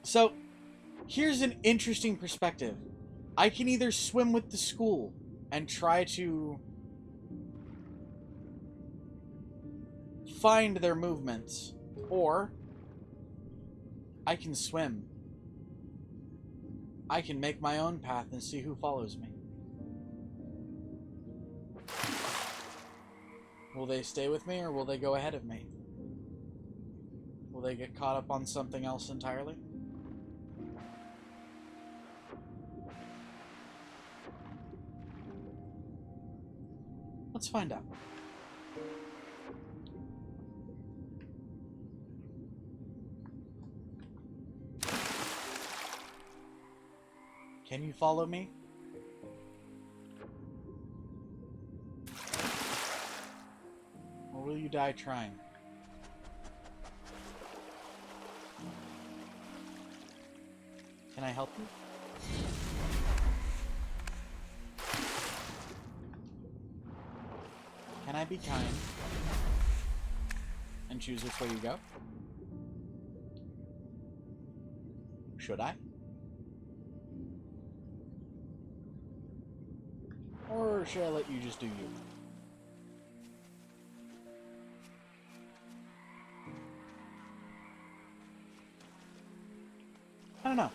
So, Here's an interesting perspective. I can either swim with the school and try to find their movements, or I can swim. I can make my own path and see who follows me. Will they stay with me, or will they go ahead of me? Will they get caught up on something else entirely? Let's find out. Can you follow me? Or will you die trying? Can I help you? Can I be kind and choose which way you go? Should I? Or should I let you just do you? I don't know.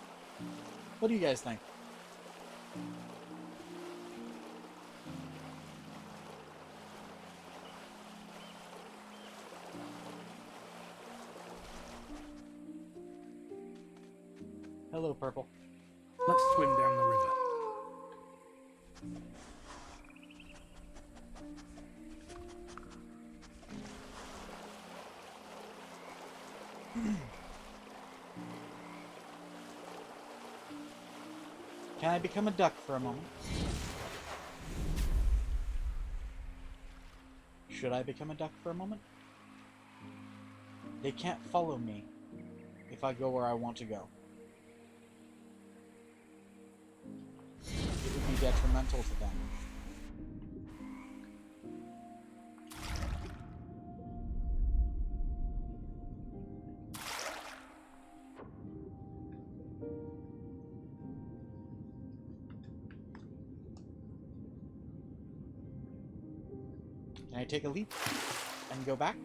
What do you guys think? Hello, Purple. Let's swim down the river. Can I become a duck for a moment? Should I become a duck for a moment? They can't follow me if I go where I want to go. It would be detrimental to them. Can I take a leap and go back?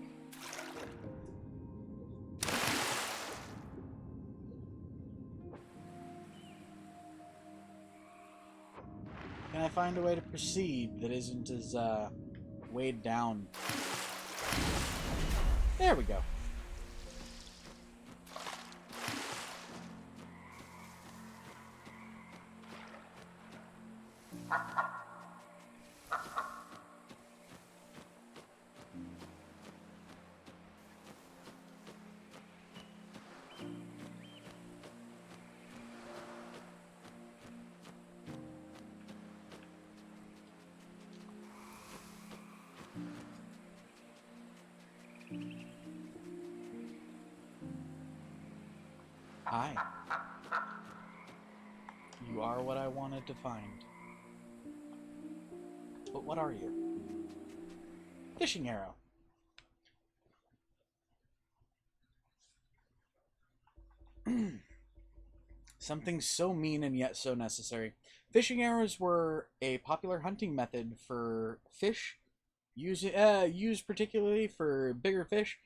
Can I find a way to proceed that isn't as weighed down? There we go. Hi. You are what I wanted to find. But what are you? Fishing arrow. Something so mean and yet so necessary. Fishing arrows were a popular hunting method for fish, used particularly for bigger fish,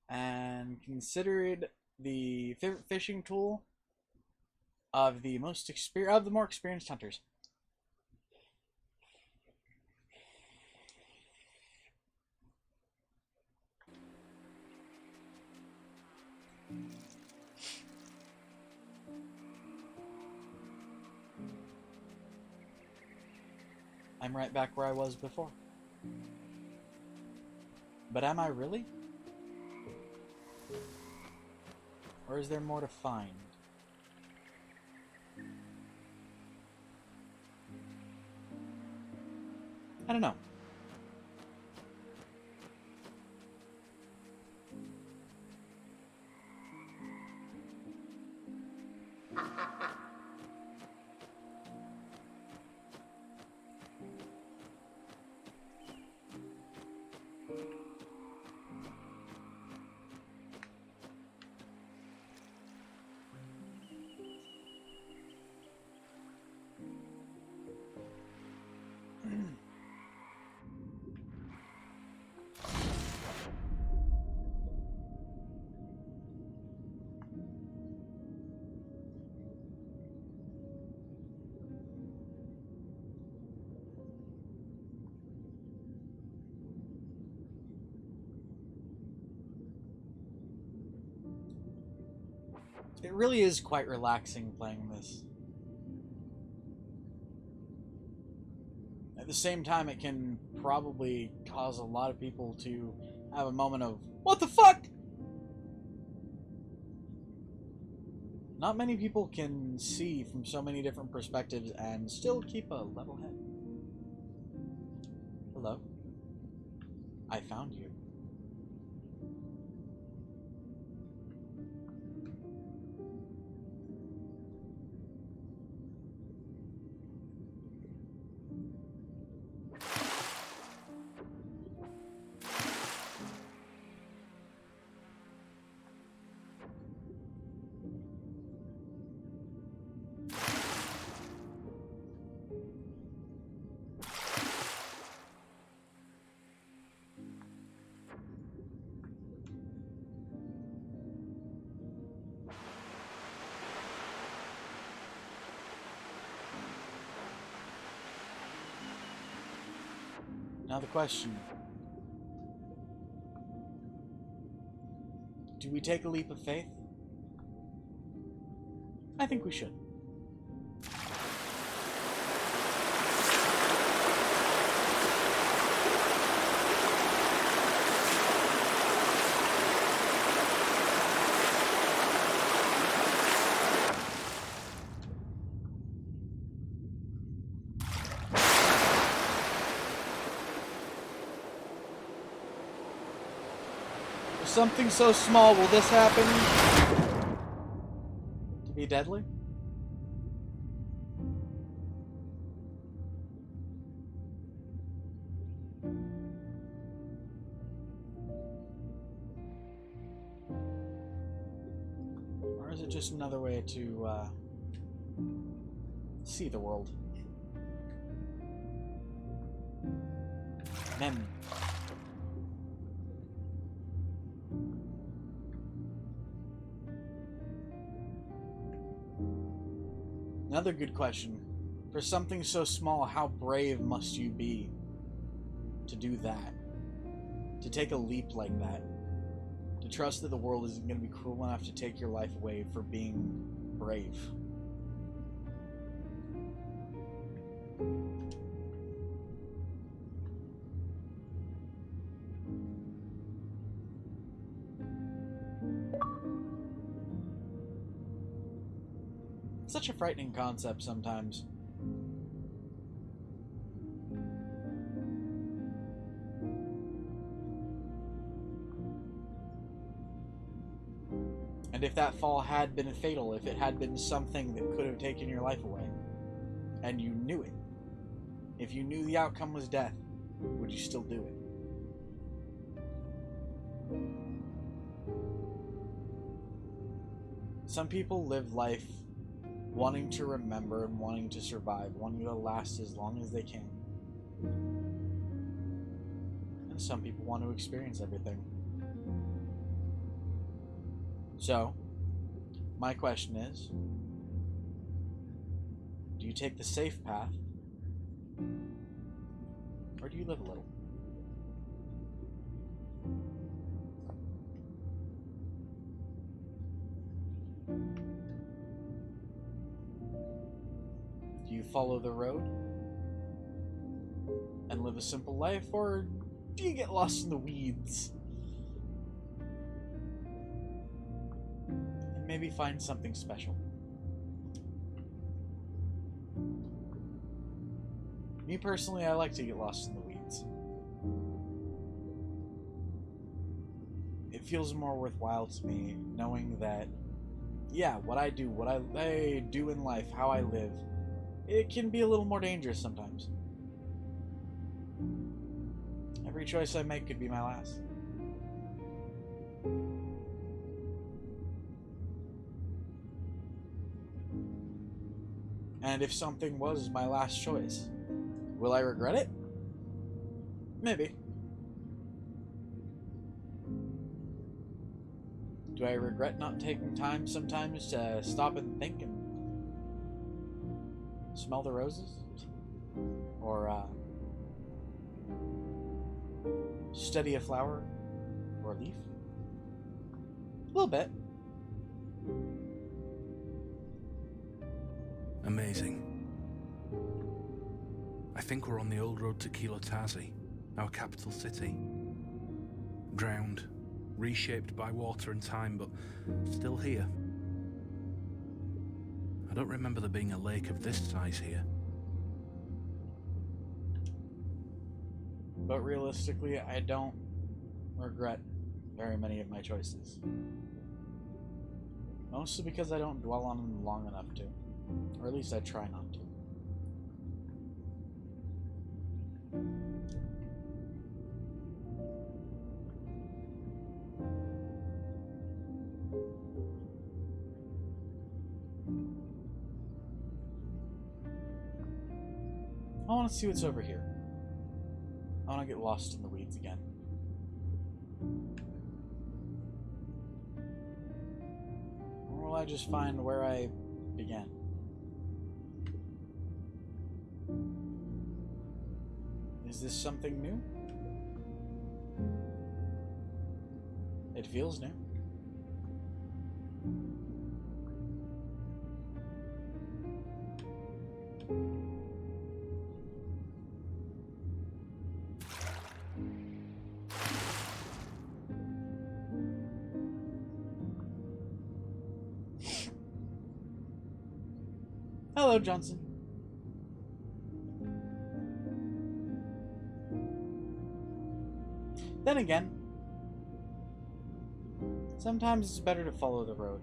and considered the favorite fishing tool of the more experienced hunters. I'm right back where I was before. But am I really? Or is there more to find? I don't know. It really is quite relaxing playing this. At the same time, it can probably cause a lot of people to have a moment of, what the fuck? Not many people can see from so many different perspectives and still keep a level head. Hello. I found you. Now the question. Do we take a leap of faith? I think we should. Something so small, will this happen to be deadly? Or is it just another way to see the world? Mem. Another good question. For something so small, how brave must you be to do that? To take a leap like that? To trust that the world isn't going to be cruel enough to take your life away for being brave? Such a frightening concept sometimes. And if that fall had been fatal, if it had been something that could have taken your life away, and you knew it, if you knew the outcome was death, would you still do it? Some people live life wanting to remember and wanting to survive, wanting to last as long as they can. And some people want to experience everything. So, my question is, do you take the safe path, or do you live a little? Do you follow the road and live a simple life, or do you get lost in the weeds and maybe find something special? Me personally, I like to get lost in the weeds. It feels more worthwhile to me knowing that, yeah, what I do in life, how I live, it can be a little more dangerous sometimes. Every choice I make could be my last. And if something was my last choice, will I regret it? Maybe. Do I regret not taking time sometimes to stop and think and smell the roses? Or study a flower or a leaf? A little bit. Amazing. I think we're on the old road to Kitthesoulless, our capital city. Drowned, reshaped by water and time, but still here. I don't remember there being a lake of this size here. But realistically, I don't regret very many of my choices. Mostly because I don't dwell on them long enough to. Or at least I try not to. I want to see what's over here. I want to get lost in the weeds again. Or will I just find where I began? Is this something new? It feels new. Hello, Johnson. Then again, sometimes it's better to follow the road.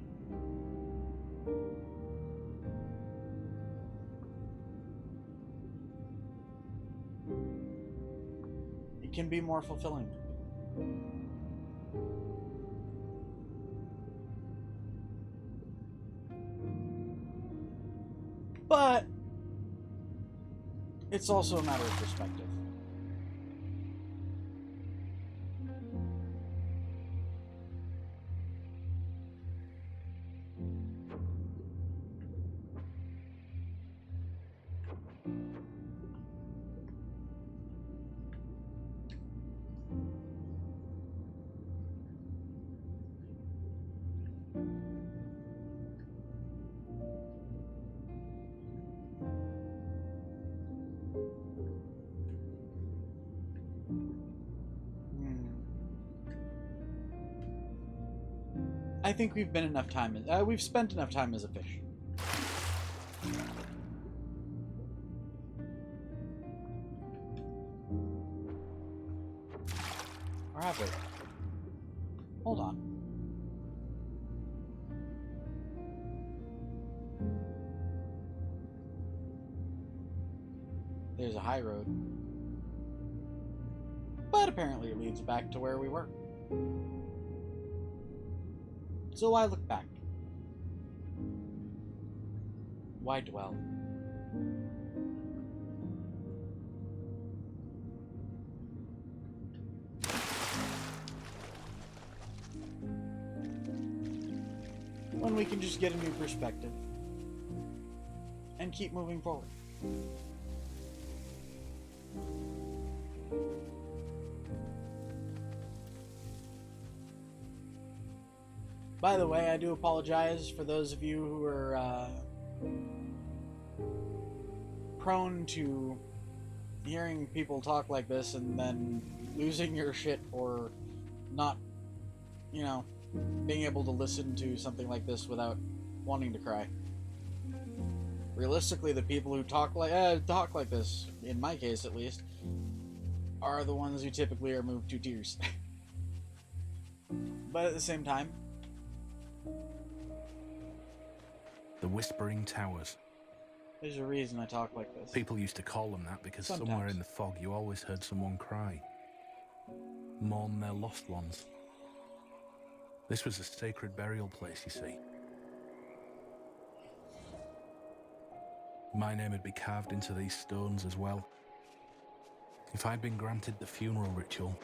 It can be more fulfilling. But it's also a matter of perspective. I think we've spent enough time as a fish. Or have we? Hold on. There's a high road. But apparently it leads back to where we were. So why look back? Why dwell? When we can just get a new perspective and keep moving forward. By the way, I do apologize for those of you who are prone to hearing people talk like this and then losing your shit or not, you know, being able to listen to something like this without wanting to cry. Realistically, the people who talk like this, in my case at least, are the ones who typically are moved to tears. But at the same time, The Whispering Towers. there's a reason I talk like this. People used to call them that because Sometimes. somewhere in the fog you always heard someone cry. Mourn their lost ones. This was a sacred burial place, you see. My name would be carved into these stones as well. If I'd been granted the funeral ritual,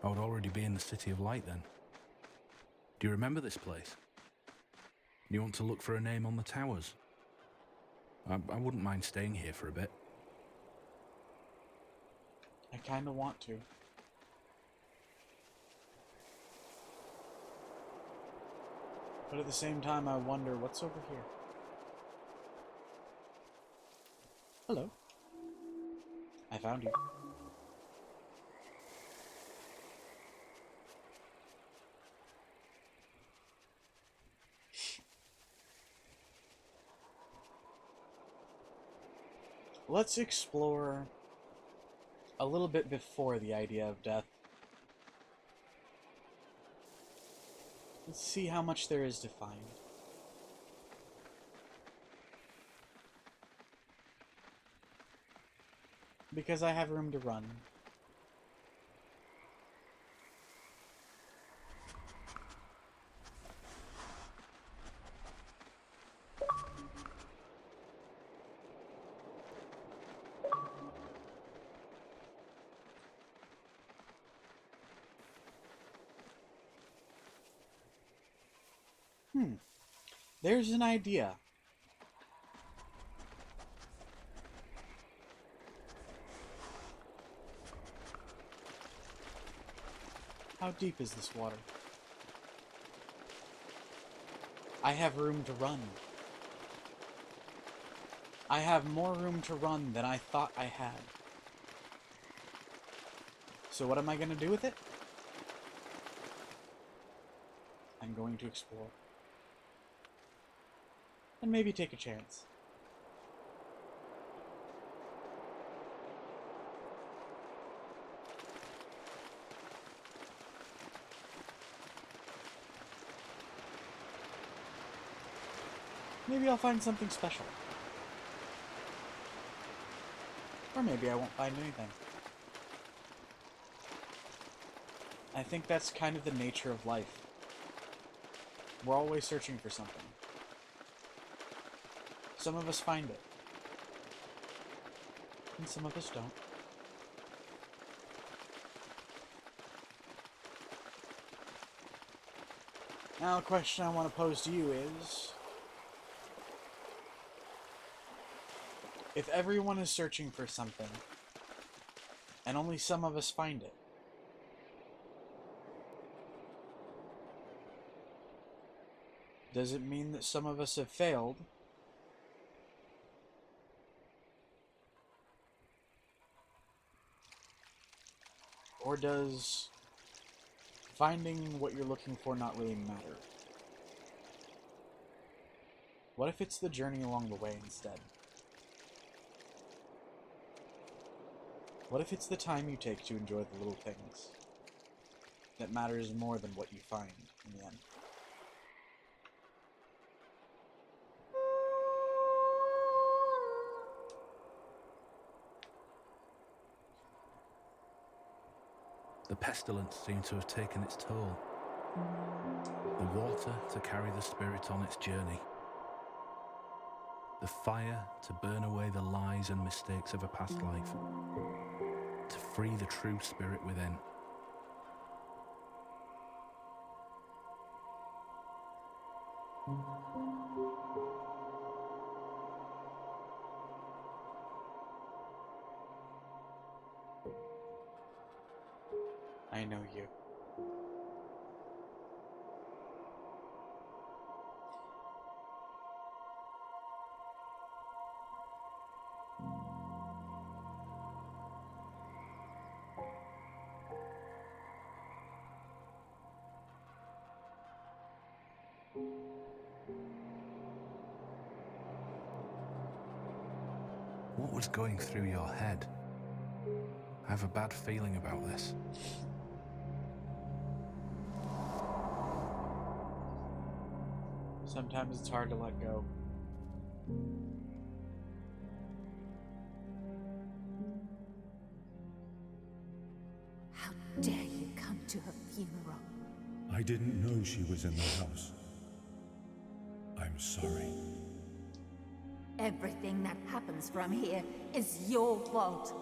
I would already be in the City of Light then. Do you remember this place? Do you want to look for a name on the towers? I wouldn't mind staying here for a bit. I kind of want to. But at the same time, I wonder what's over here. Hello. I found you. Let's explore a little bit before the idea of death. Let's see how much there is to find. Because I have room to run. There's an idea. How deep is this water? I have room to run. I have more room to run than I thought I had. So what am I going to do with it? I'm going to explore. And maybe take a chance. Maybe I'll find something special. Or maybe I won't find anything. I think that's kind of the nature of life. We're always searching for something. Some of us find it. And some of us don't. Now, a question I want to pose to you is, if everyone is searching for something, and only some of us find it, does it mean that some of us have failed? Or does finding what you're looking for not really matter? What if it's the journey along the way instead? What if it's the time you take to enjoy the little things that matters more than what you find in the end? The pestilence seemed to have taken its toll. The water to carry the spirit on its journey. The fire to burn away the lies and mistakes of a past life. To free the true spirit within. I know you. What was going through your head? I have a bad feeling about this. Sometimes it's hard to let go. How dare you come to her funeral? I didn't know she was in the house. I'm sorry. Everything that happens from here is your fault.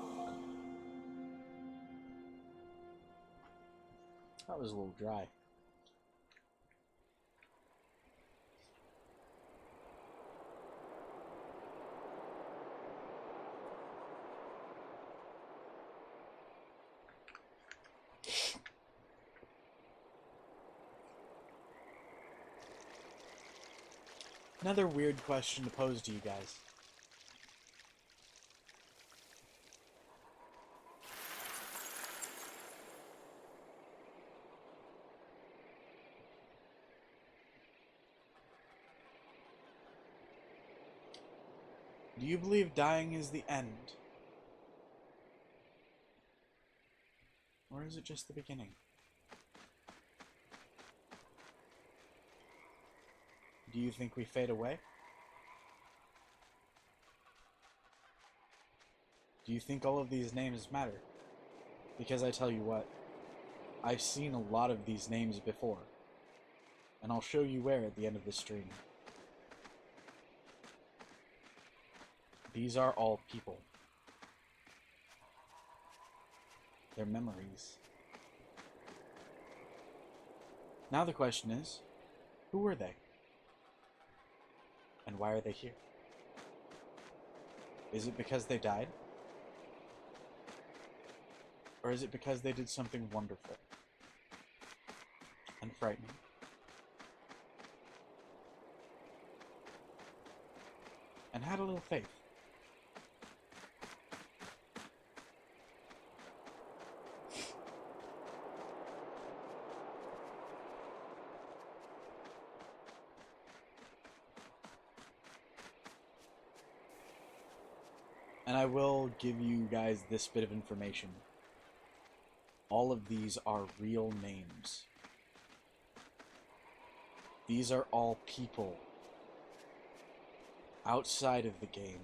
That was a little dry. Another weird question to pose to you guys. Do you believe dying is the end? Or is it just the beginning? Do you think we fade away? Do you think all of these names matter? Because I tell you what, I've seen a lot of these names before, and I'll show you where at the end of the stream. These are all people. They're memories. Now the question is, who were they? And why are they here? Is it because they died? Or is it because they did something wonderful and frightening? And had a little faith? And I will give you guys this bit of information. All of these are real names. These are all people outside of the game.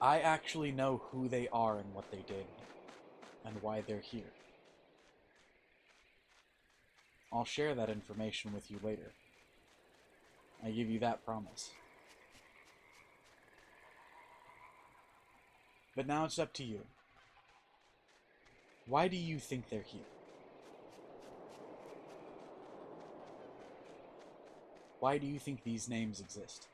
I actually know who they are and what they did, and why they're here. I'll share that information with you later. I give you that promise. But now it's up to you. Why do you think they're here? Why do you think these names exist?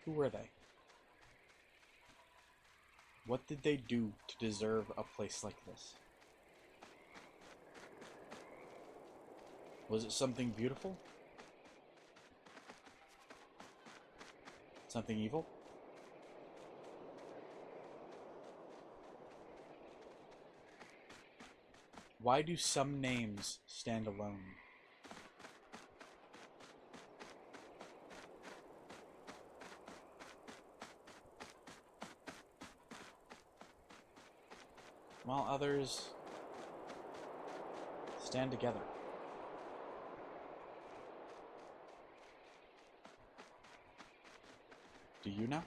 Who were they? What did they do to deserve a place like this? Was it something beautiful? Something evil? Why do some names stand alone? While others stand together? Do you know?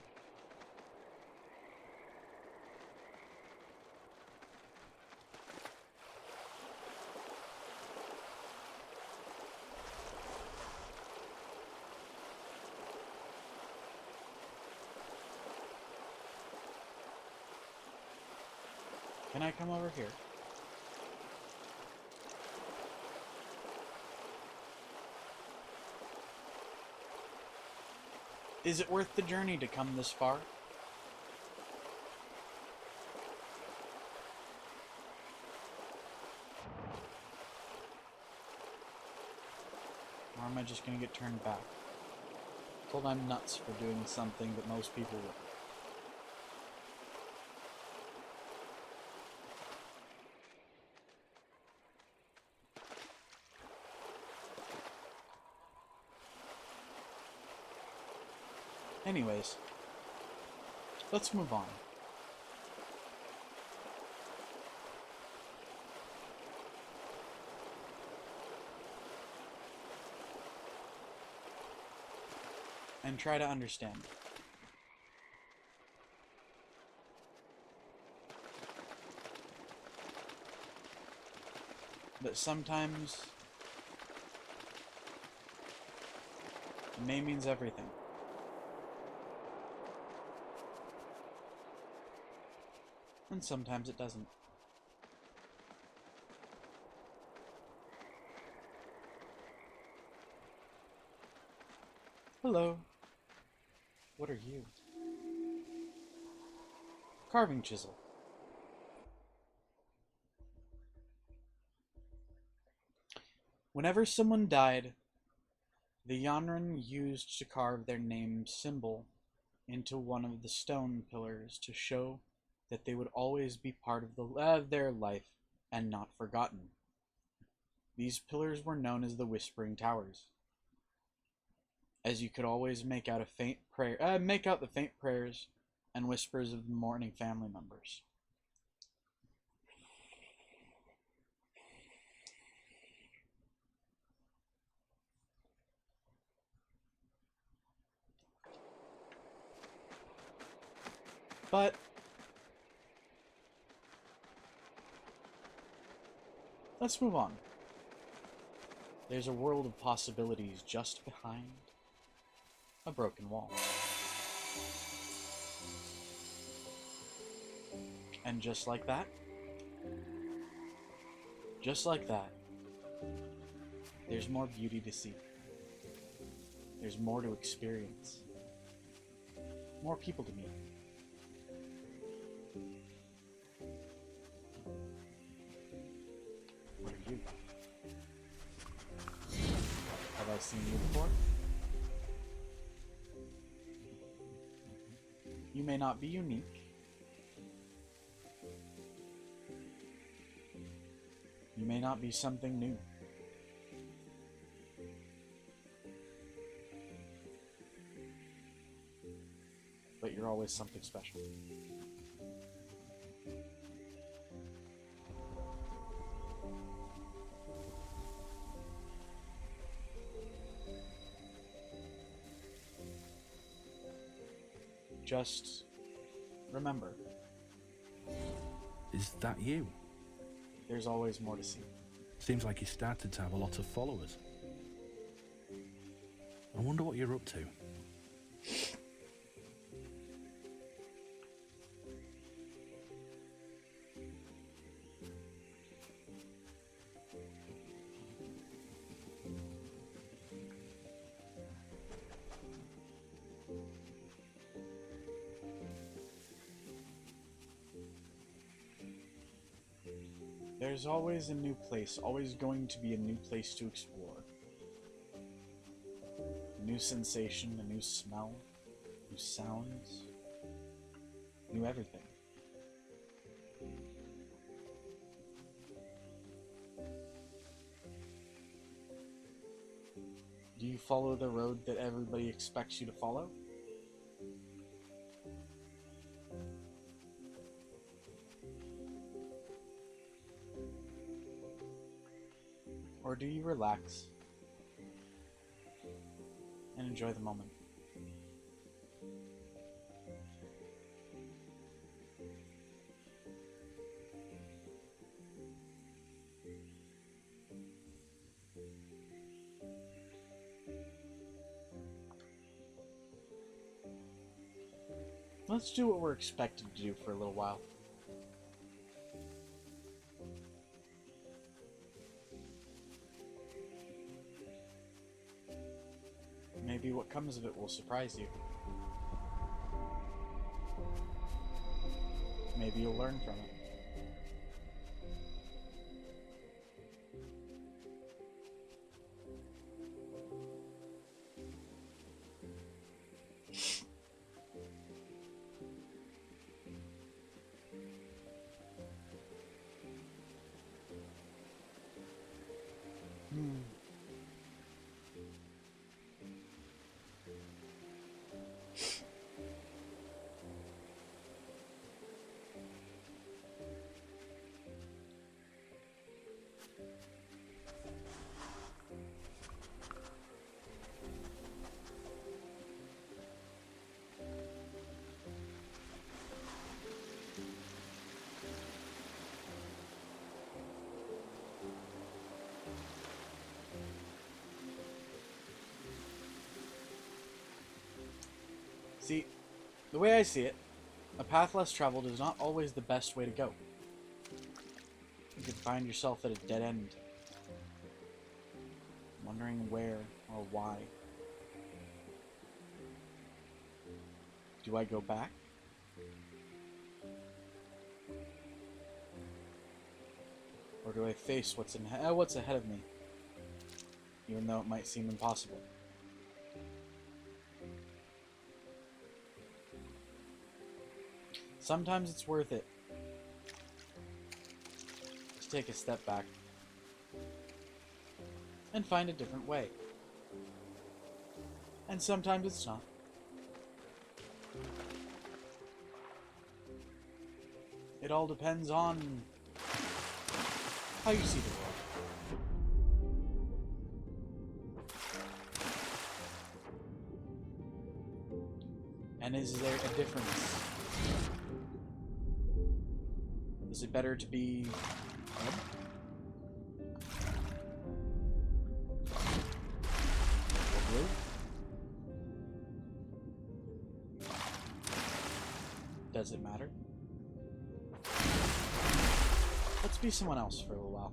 Can I come over here? Is it worth the journey to come this far? Or am I just gonna get turned back? Told I'm nuts for doing something that most people would. Anyways, let's move on. And try to understand. That sometimes a name means everything. And sometimes it doesn't. Hello. What are you? Carving chisel. Whenever someone died, the Yonran used to carve their name symbol into one of the stone pillars to show that they would always be part of their life and not forgotten. These pillars were known as the Whispering Towers, as you could always make out the faint prayers and whispers of the mourning family members. But let's move on. There's a world of possibilities just behind a broken wall. And just like that, there's more beauty to see. There's more to experience. More people to meet. What are you? Have I seen you before? You may not be unique. You may not be something new. But you're always something special. Just remember, Is that you? there's always more to see. Seems like you started to have a lot of followers. I wonder what you're up to. There's always a new place, always going to be a new place to explore. A new sensation, a new smell, new sounds, new everything. Do you follow the road that everybody expects you to follow? Or do you relax and enjoy the moment? Let's do what we're expected to do for a little while. Maybe what comes of it will surprise you. Maybe you'll learn from it. See, the way I see it, a path less traveled is not always the best way to go. You could find yourself at a dead end, wondering where or why. Do I go back? Or do I face what's ahead of me, even though it might seem impossible? Sometimes it's worth it to take a step back and find a different way. And sometimes it's not. It all depends on how you see the world. And is there a difference? Is it better to be red? Or blue? Does it matter? Let's be someone else for a little while.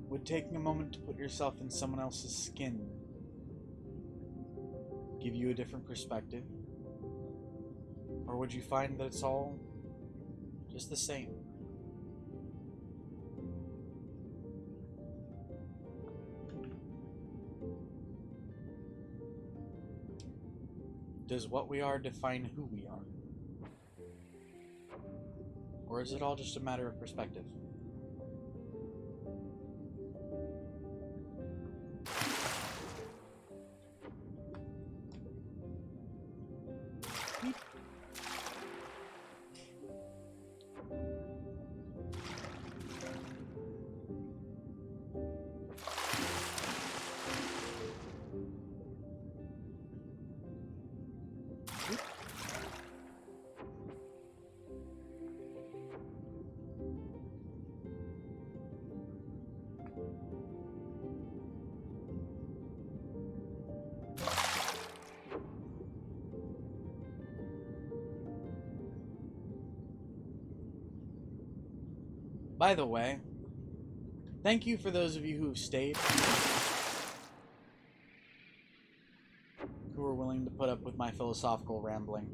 Would taking a moment to put yourself in someone else's skin give you a different perspective? Or would you find that it's all just the same? Does what we are define who we are? Or is it all just a matter of perspective? By the way, thank you for those of you who have stayed, who are willing to put up with my philosophical rambling,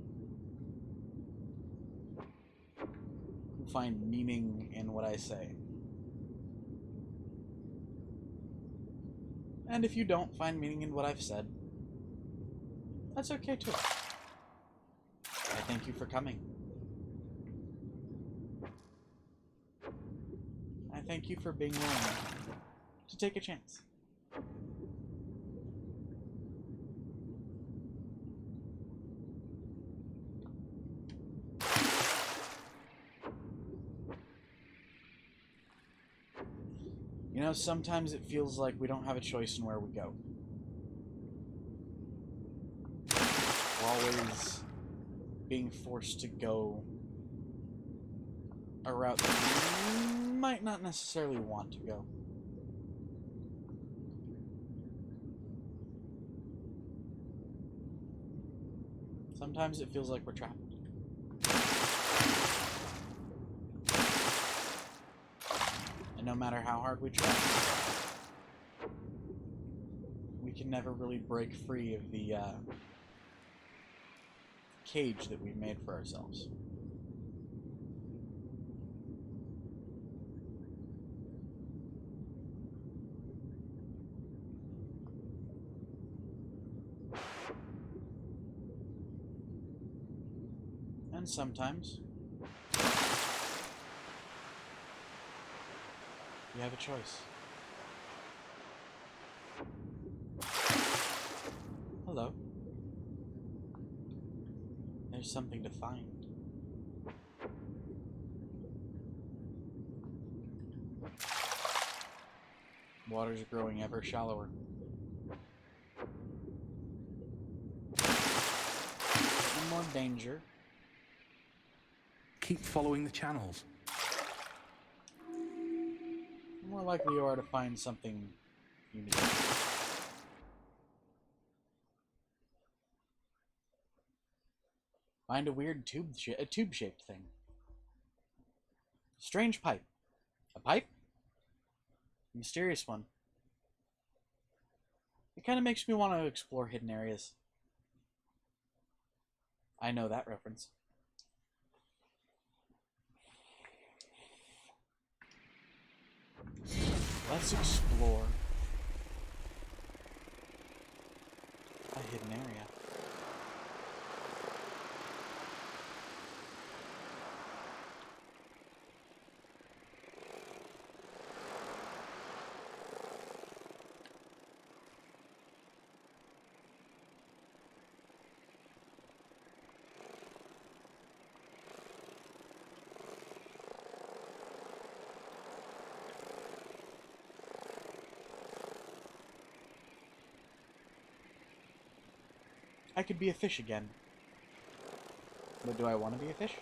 who find meaning in what I say. And if you don't find meaning in what I've said, that's okay too. I thank you for coming. I thank you for being willing to take a chance. You know, sometimes it feels like we don't have a choice in where we go. We're always being forced to go a route that we might not necessarily want to go. Sometimes it feels like we're trapped. And no matter how hard we try, we can never really break free of the cage that we've made for ourselves. And sometimes you have a choice. Hello. There's something to find. Water's growing ever shallower. No more danger. Keep following the channels. The more likely you are to find something unique. Find a weird tube-shaped thing. Strange pipe. A pipe? A mysterious one. It kind of makes me want to explore hidden areas. I know that reference. Let's explore a hidden area. I could be a fish again. But do I want to be a fish?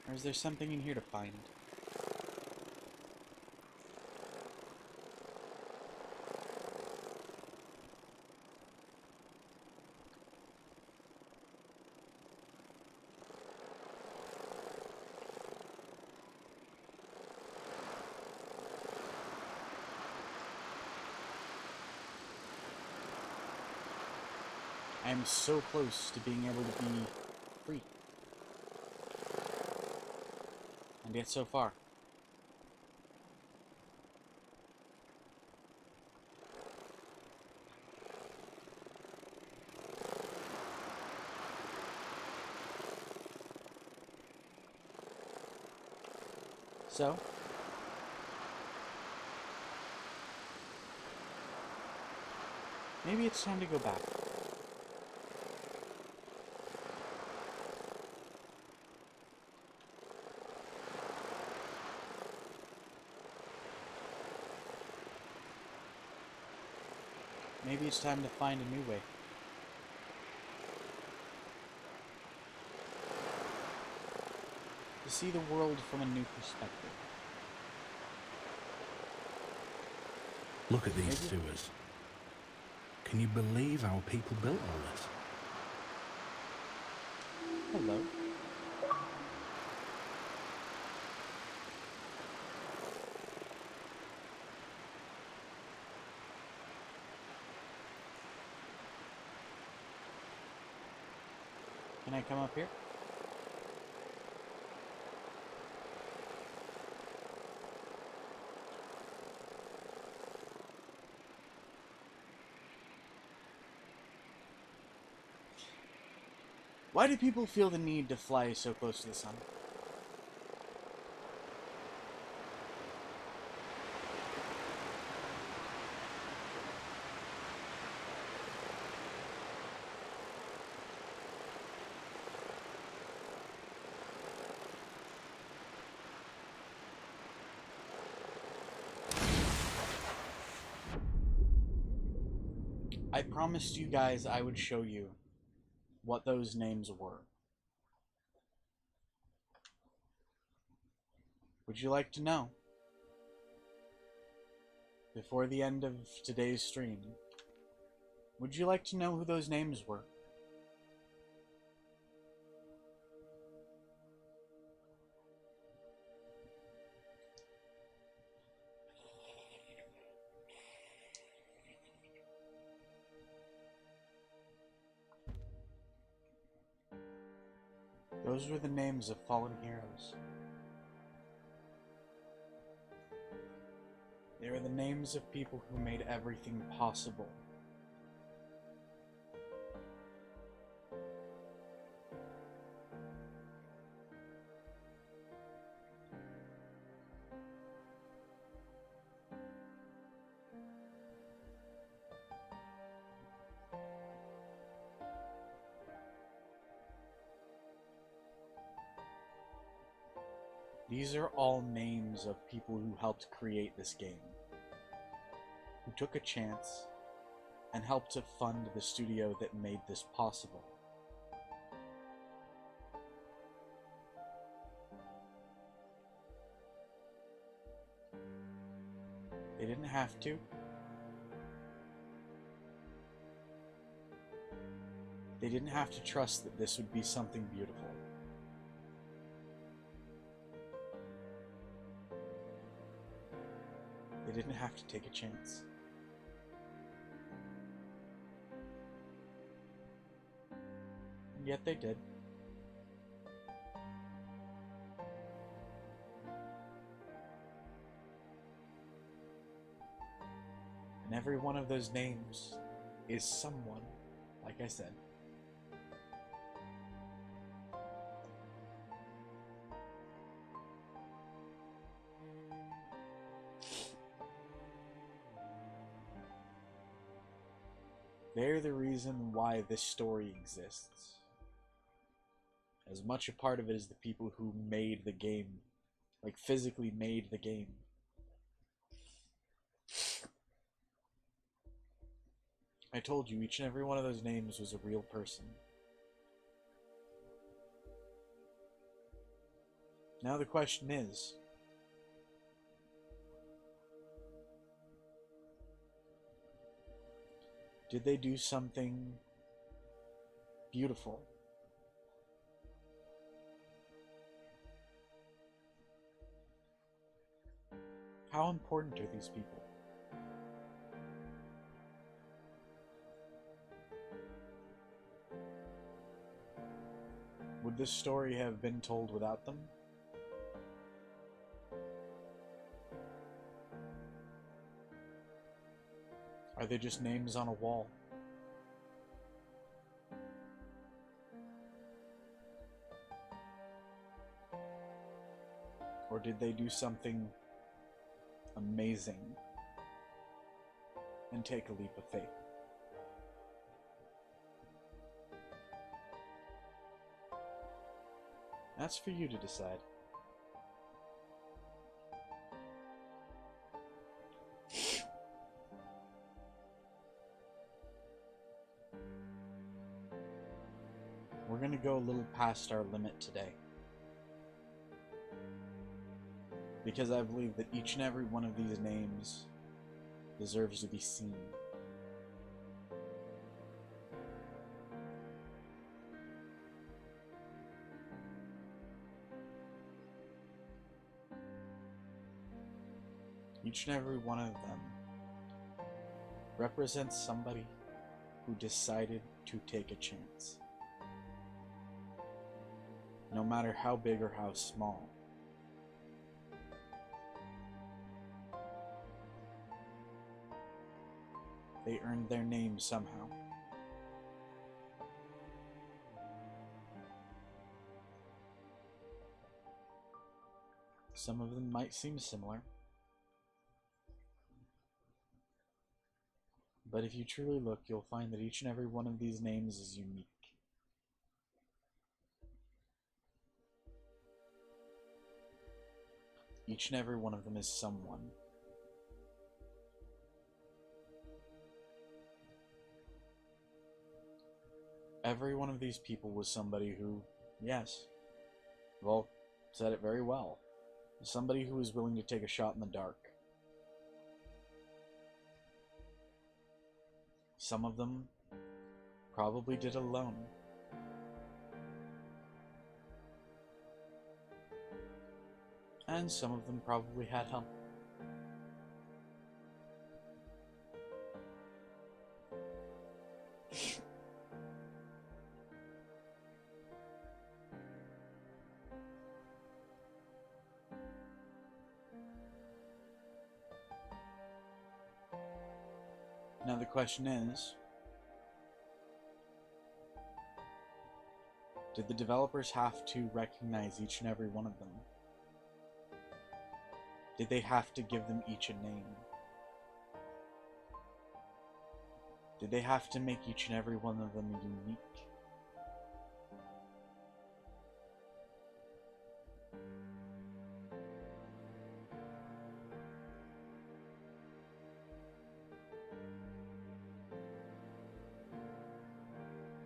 Or is there something in here to find? I am so close to being able to be free. And yet so far. So, maybe it's time to go back. Maybe it's time to find a new way. To see the world from a new perspective. Look at these Maybe. sewers. Can you believe our people built all this? Hello. Can I come up here? Why do people feel the need to fly so close to the sun? I promised you guys I would show you what those names were. Would you like to know? Before the end of today's stream, would you like to know who those names were? Those were the names of fallen heroes. They are the names of people who made everything possible. These are all names of people who helped create this game, who took a chance and helped to fund the studio that made this possible. They didn't have to. They didn't have to trust that this would be something beautiful. They didn't have to take a chance. And yet they did. And every one of those names is someone, like I said. They're the reason why this story exists. As much a part of it as the people who made the game, like physically made the game. I told you each and every one of those names was a real person. Now the question is, did they do something beautiful? How important are these people? Would this story have been told without them? Are they just names on a wall? Or did they do something amazing and take a leap of faith? That's for you to decide. We're gonna go a little past our limit today, because I believe that each and every one of these names deserves to be seen. Each and every one of them represents somebody who decided to take a chance. No matter how big or how small. They earned their name somehow. Some of them might seem similar, but if you truly look, you'll find that each and every one of these names is unique. Each and every one of them is someone. Every one of these people was somebody who, yes, well, said it very well. Somebody who was willing to take a shot in the dark. Some of them probably did it alone. And some of them probably had help. Now the question is, did the developers have to recognize each and every one of them? Did they have to give them each a name? Did they have to make each and every one of them unique?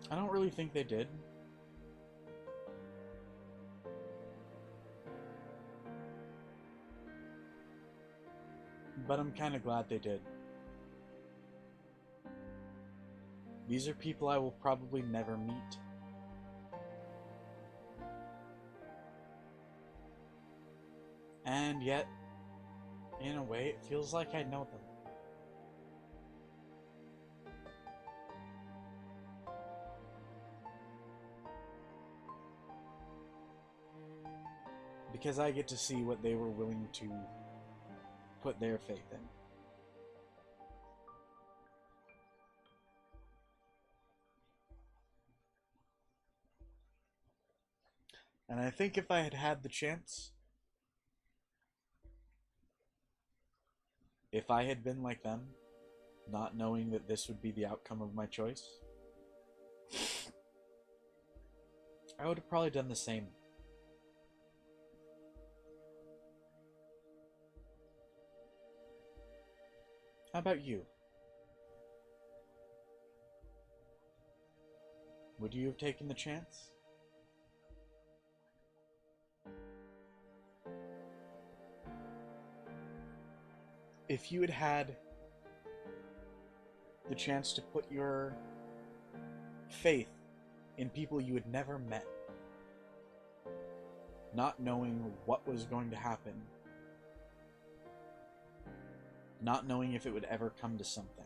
I don't really think they did. But I'm kind of glad they did. These are people I will probably never meet. And yet, in a way, it feels like I know them. Because I get to see what they were willing to put their faith in. And I think if I had had the chance, if I had been like them, not knowing that this would be the outcome of my choice, I would have probably done the same. How about you? Would you have taken the chance? If you had had the chance to put your faith in people you had never met, not knowing what was going to happen, not knowing if it would ever come to something,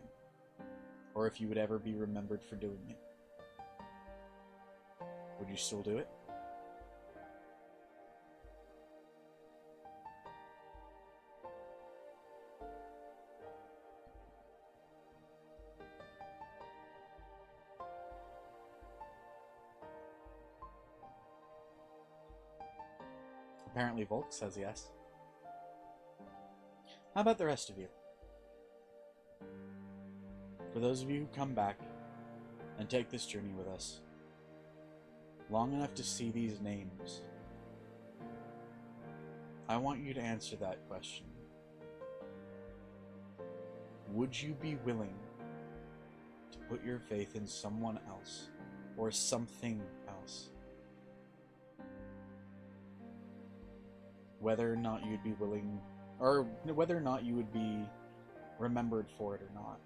or if you would ever be remembered for doing it, would you still do it? Apparently Volk says yes. How about the rest of you? For those of you who come back and take this journey with us, long enough to see these names, I want you to answer that question. Would you be willing to put your faith in someone else or something else? Whether or not you'd be willing, or whether or not you would be remembered for it or not.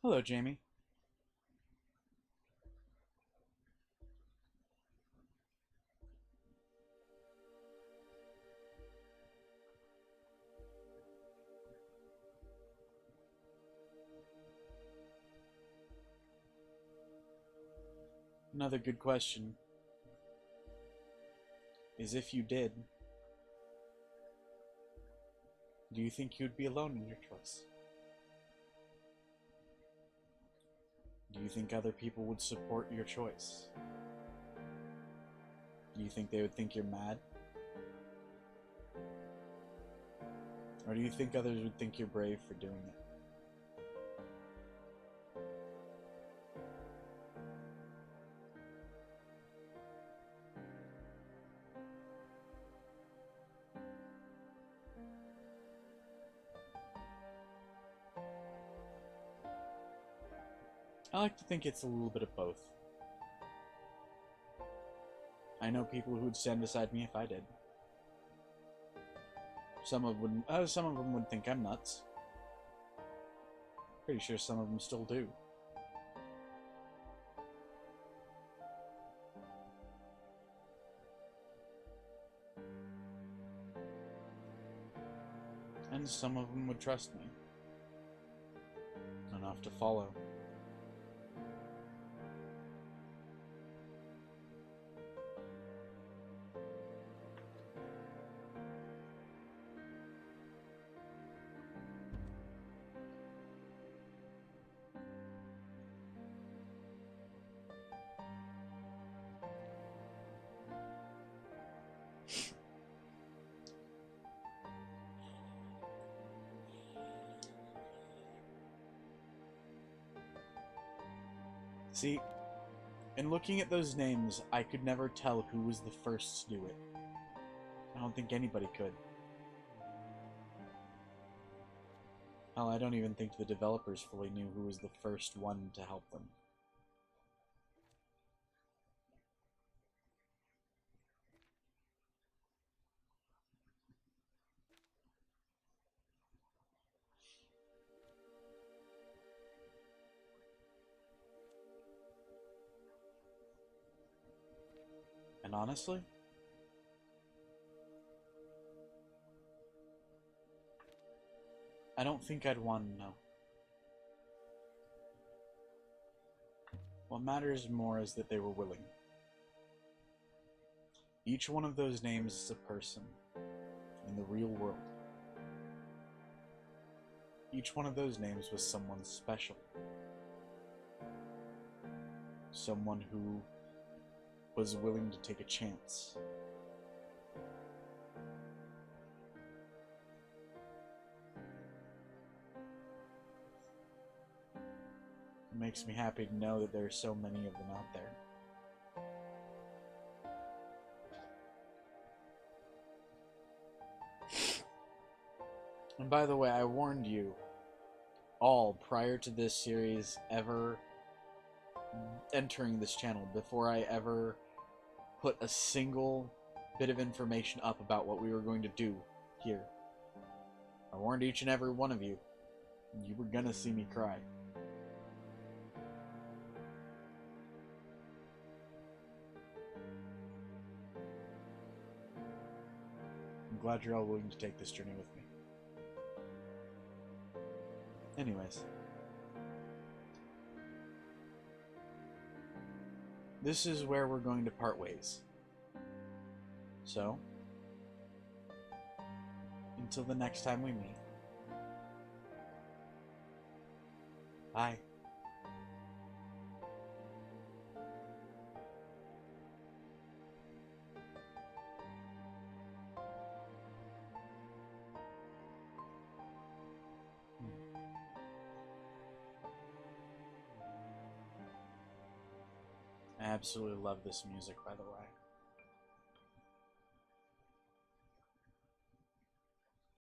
Hello, Jamie. Another good question is, if you did, do you think you'd be alone in your choice? Do you think other people would support your choice? Do you think they would think you're mad? Or do you think others would think you're brave for doing it? I like to think it's a little bit of both. I know people who would stand beside me if I did. Some of them would think I'm nuts. Pretty sure some of them still do. And some of them would trust me enough to follow. See, in looking at those names, I could never tell who was the first to do it. I don't think anybody could. Hell, I don't even think the developers fully knew who was the first one to help them. And honestly, I don't think I'd want to know. What matters more is that they were willing. Each one of those names is a person in the real world. Each one of those names was someone special. Someone who was willing to take a chance. It makes me happy to know that there are so many of them out there. And by the way, I warned you all prior to this series ever entering this channel, before I ever put a single bit of information up about what we were going to do here. I warned each and every one of you. You were gonna see me cry. I'm glad you're all willing to take this journey with me. Anyways. This is where we're going to part ways. So, until the next time we meet. Bye. I absolutely love this music, by the way.